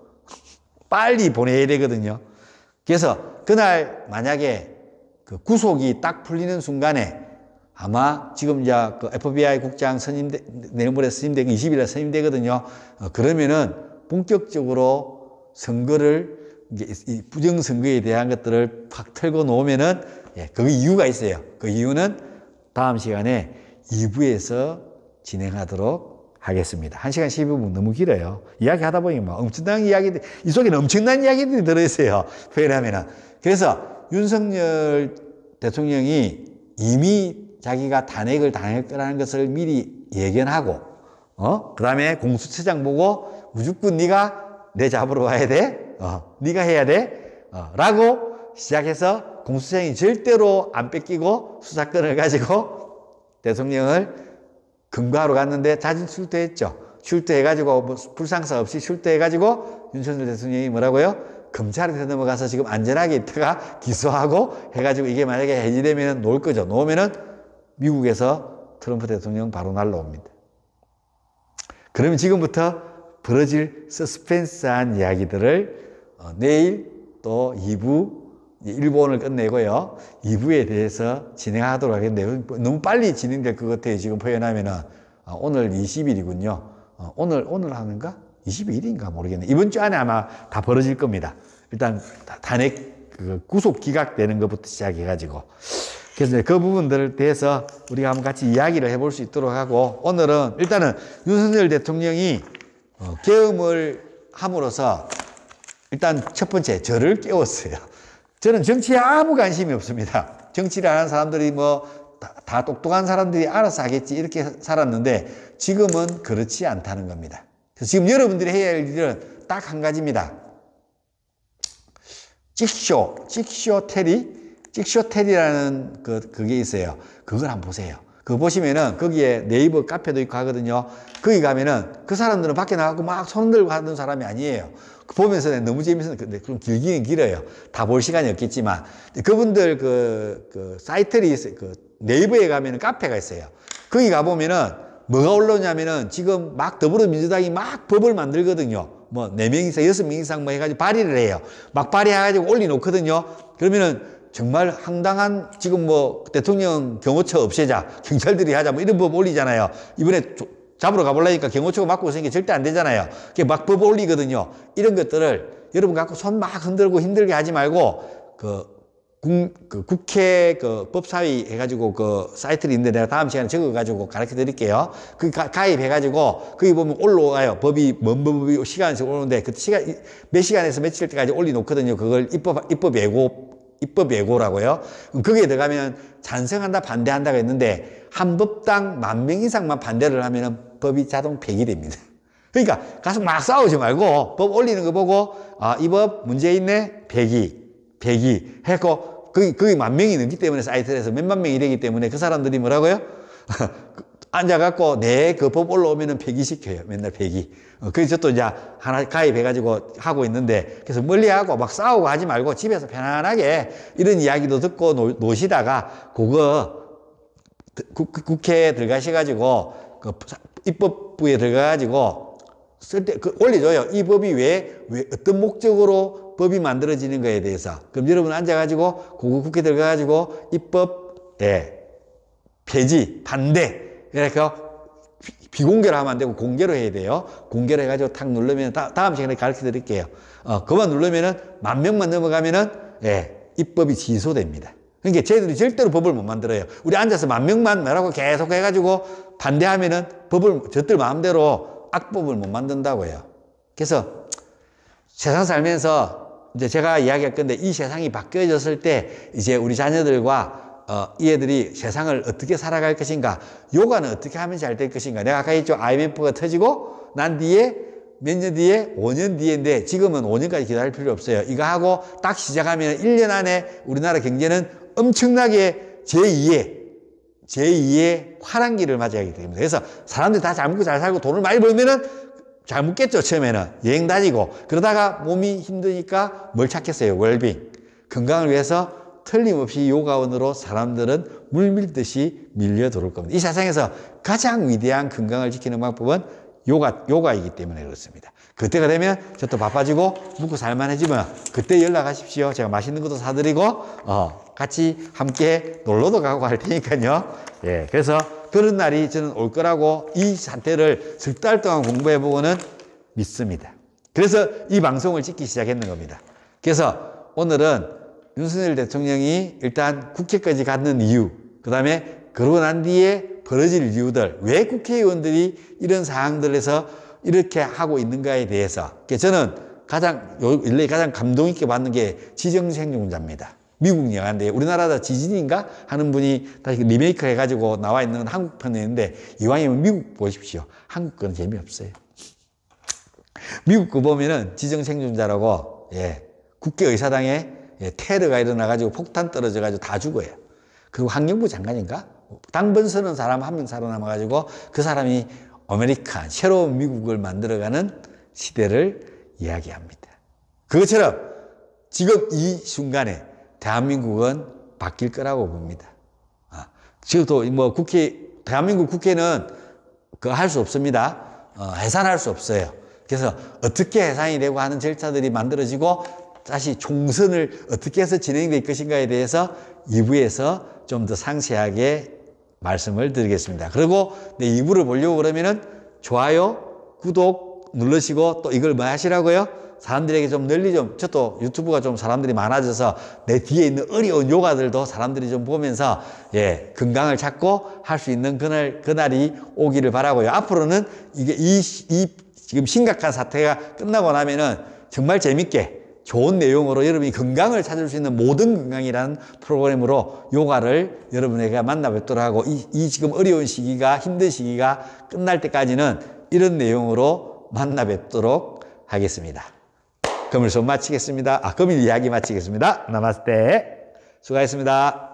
빨리 보내야 되거든요. 그래서 그날 만약에 그 구속이 딱 풀리는 순간에 아마 지금 이제 그 FBI 국장 내일모레 선임되고 20일에 선임되거든요. 그러면은 본격적으로 선거를 이 부정선거에 대한 것들을 확 털고 놓으면은 그 이유가 있어요. 그 이유는 다음 시간에 2부에서 진행하도록 하겠습니다. 1시간 12분 너무 길어요. 이야기하다 보니 막 엄청난 이야기들, 이 속에는 엄청난 이야기들이 들어있어요. 표현하면은. 그래서 윤석열 대통령이 이미 자기가 탄핵을 당할 거라는 것을 미리 예견하고, 그 다음에 공수처장 보고 무조건 네가 내 잡으러 와야 돼? 네가 해야 돼? 라고 시작해서 공수처장이 절대로 안 뺏기고 수사권을 가지고 대통령을 금고하러 갔는데 자진 출두했죠. 출두해가지고 뭐 불상사 없이 출두해가지고 윤석열 대통령이 뭐라고요? 검찰한테 넘어가서 지금 안전하게 있다가 기소하고 해가지고 이게 만약에 해지되면 놓을 거죠. 놓으면은 미국에서 트럼프 대통령 바로 날라옵니다. 그러면 지금부터 벌어질 서스펜스한 이야기들을 내일 또 2부 일본을 끝내고요. 2부에 대해서 진행하도록 하겠는데 너무 빨리 진행될 것 같아요. 지금 표현하면은 오늘 20일이군요. 오늘 하는가? 22일인가 모르겠네. 이번 주 안에 아마 다 벌어질 겁니다. 일단 탄핵 구속 기각되는 것부터 시작해가지고 그래서 그 부분들에 대해서 우리가 한번 같이 이야기를 해볼 수 있도록 하고 오늘은 일단은 윤석열 대통령이 계엄을 함으로써 일단 첫 번째 저를 깨웠어요. 저는 정치에 아무 관심이 없습니다. 정치를 하는 사람들이 다 똑똑한 사람들이 알아서 하겠지 이렇게 살았는데 지금은 그렇지 않다는 겁니다. 그래서 지금 여러분들이 해야 할 일은 딱 한 가지입니다. 찍쇼테리라는 그게 있어요. 그걸 한번 보세요. 그거 보시면은 거기에 네이버 카페도 있고 하거든요. 거기 가면은 그 사람들은 밖에 나가고 막 손 들고 하는 사람이 아니에요. 보면서 너무 재밌어요. 근데 좀 길기는 길어요. 다 볼 시간이 없겠지만. 그분들 그 사이트들이 있어요. 그 네이버에 가면은 카페가 있어요. 거기 가보면은 뭐가 올라오냐면은 지금 막 더불어민주당이 막 법을 만들거든요. 뭐 4명 이상, 6명 이상 뭐 해가지고 발의를 해요. 막 발의해가지고 올려놓거든요. 그러면은 정말 황당한 지금 뭐 대통령 경호처 없애자, 경찰들이 하자 뭐 이런 법 올리잖아요. 이번에 잡으러 가보려니까 경호처가 막고 있으니까 절대 안 되잖아요. 그게 막 법 올리거든요. 이런 것들을 여러분 갖고 손 막 흔들고 힘들게 하지 말고 국회 법사위 해가지고 사이트를 있는데 내가 다음 시간에 적어가지고 가르쳐 드릴게요. 가입해가지고 거기 보면 올라와요. 법이 뭔 법이 시간에서 오는데 그 시간 몇 시간에서 며칠 때까지 올려놓거든요. 그걸 입법 예고라고요. 거기에 들어가면 찬성한다 반대한다가 있는데 한 법당 10,000명 이상만 반대를 하면은 법이 자동 폐기됩니다. 그러니까 가서 막 싸우지 말고 법 올리는 거 보고 이 법 문제 있네 폐기 해갖고 거기 10,000명이 넘기 때문에 사이트에서 몇만 명이 되기 때문에 그 사람들이 뭐라고요? 앉아갖고 그 법 올라오면은 폐기시켜요. 맨날 폐기. 그래서 또 이제 하나 가입해가지고 하고 있는데 그래서 멀리하고 막 싸우고 하지 말고 집에서 편안하게 이런 이야기도 듣고 노시다가 국회에 들어가셔가지고 입법부에 들어가가지고 쓸 때 올려줘요. 이 법이 왜 어떤 목적으로 법이 만들어지는 거에 대해서. 그럼 여러분 앉아가지고 국회 들어가가지고 입법 폐지 반대 이렇게 비공개로 하면 안 되고 공개로 해야 돼요. 공개로 해가지고 탁 누르면 다음 시간에 가르쳐 드릴게요. 그만 누르면은 10,000명만 넘어가면은 입법이 취소됩니다. 그러니까 저희들이 절대로 법을 못 만들어요. 우리 앉아서 10,000명만 뭐라고 계속 해가지고 반대하면은 법을 저들 마음대로 악법을 못 만든다고요. 그래서 세상 살면서 이제 제가 이야기할 건데 이 세상이 바뀌어졌을 때 이제 우리 자녀들과 이 애들이 세상을 어떻게 살아갈 것인가, 요가는 어떻게 하면 잘 될 것인가. 내가 아까 했죠. IMF가 터지고 난 뒤에 몇 년 뒤에 5년 뒤인데 지금은 5년까지 기다릴 필요 없어요. 이거 하고 딱 시작하면 1년 안에 우리나라 경제는 엄청나게 제2의 화랑기를 맞이하기 때문에. 그래서 사람들이 다 잘 먹고 잘 살고 돈을 많이 벌면은 잘 먹겠죠. 처음에는 여행 다니고 그러다가 몸이 힘드니까 뭘 찾겠어요? 웰빙, 건강을 위해서 틀림없이 요가원으로 사람들은 물밀듯이 밀려 들어올 겁니다. 이 세상에서 가장 위대한 건강을 지키는 방법은 요가이기 때문에 그렇습니다. 그때가 되면 저 또 바빠지고 묵고 살만해지면 그때 연락하십시오. 제가 맛있는 것도 사드리고 같이 함께 놀러도 가고 할 테니까요. 그래서 그런 날이 저는 올 거라고 이 사태를 석 달 동안 공부해보고는 믿습니다. 그래서 이 방송을 찍기 시작했는 겁니다. 그래서 오늘은 윤석열 대통령이 일단 국회까지 갔는 이유, 그 다음에 그러고 난 뒤에 벌어질 이유들, 왜 국회의원들이 이런 상황들에서 이렇게 하고 있는가에 대해서 저는 일레 가장 감동 있게 받는 게 지정생존자입니다. 미국 영화인데 우리나라다 지진인가 하는 분이 다시 리메이크 해가지고 나와 있는 한국 편이었는데 이왕이면 미국 보십시오. 한국 건 재미없어요. 미국 거 보면은 지정생존자라고 국회의사당에 테러가 일어나가지고 폭탄 떨어져가지고 다 죽어요. 그리고 환경부 장관인가? 당번 서는 사람 한 명 살아남아가지고 그 사람이 아메리칸, 새로운 미국을 만들어가는 시대를 이야기합니다. 그것처럼 지금 이 순간에 대한민국은 바뀔 거라고 봅니다. 지금도 대한민국 국회는 그거 할 수 없습니다. 해산할 수 없어요. 그래서 어떻게 해산이 되고 하는 절차들이 만들어지고 다시 총선을 어떻게 해서 진행될 것인가에 대해서 2부에서 좀 더 상세하게 말씀을 드리겠습니다. 그리고 내 2부를 보려고 그러면은 좋아요, 구독 누르시고 또 이걸 뭐 하시라고요? 사람들에게 좀 널리 저도 유튜브가 좀 사람들이 많아져서 내 뒤에 있는 어려운 요가들도 사람들이 좀 보면서 건강을 찾고 할 수 있는 그날이 오기를 바라고요. 앞으로는 이게 이 지금 심각한 사태가 끝나고 나면은 정말 재밌게 좋은 내용으로 여러분이 건강을 찾을 수 있는 모든 건강이라는 프로그램으로 요가를 여러분에게 만나 뵙도록 하고 이 지금 어려운 시기가 힘든 시기가 끝날 때까지는 이런 내용으로 만나 뵙도록 하겠습니다. 금일 수업 마치겠습니다. 금일 이야기 마치겠습니다. 나마스테. 수고하셨습니다.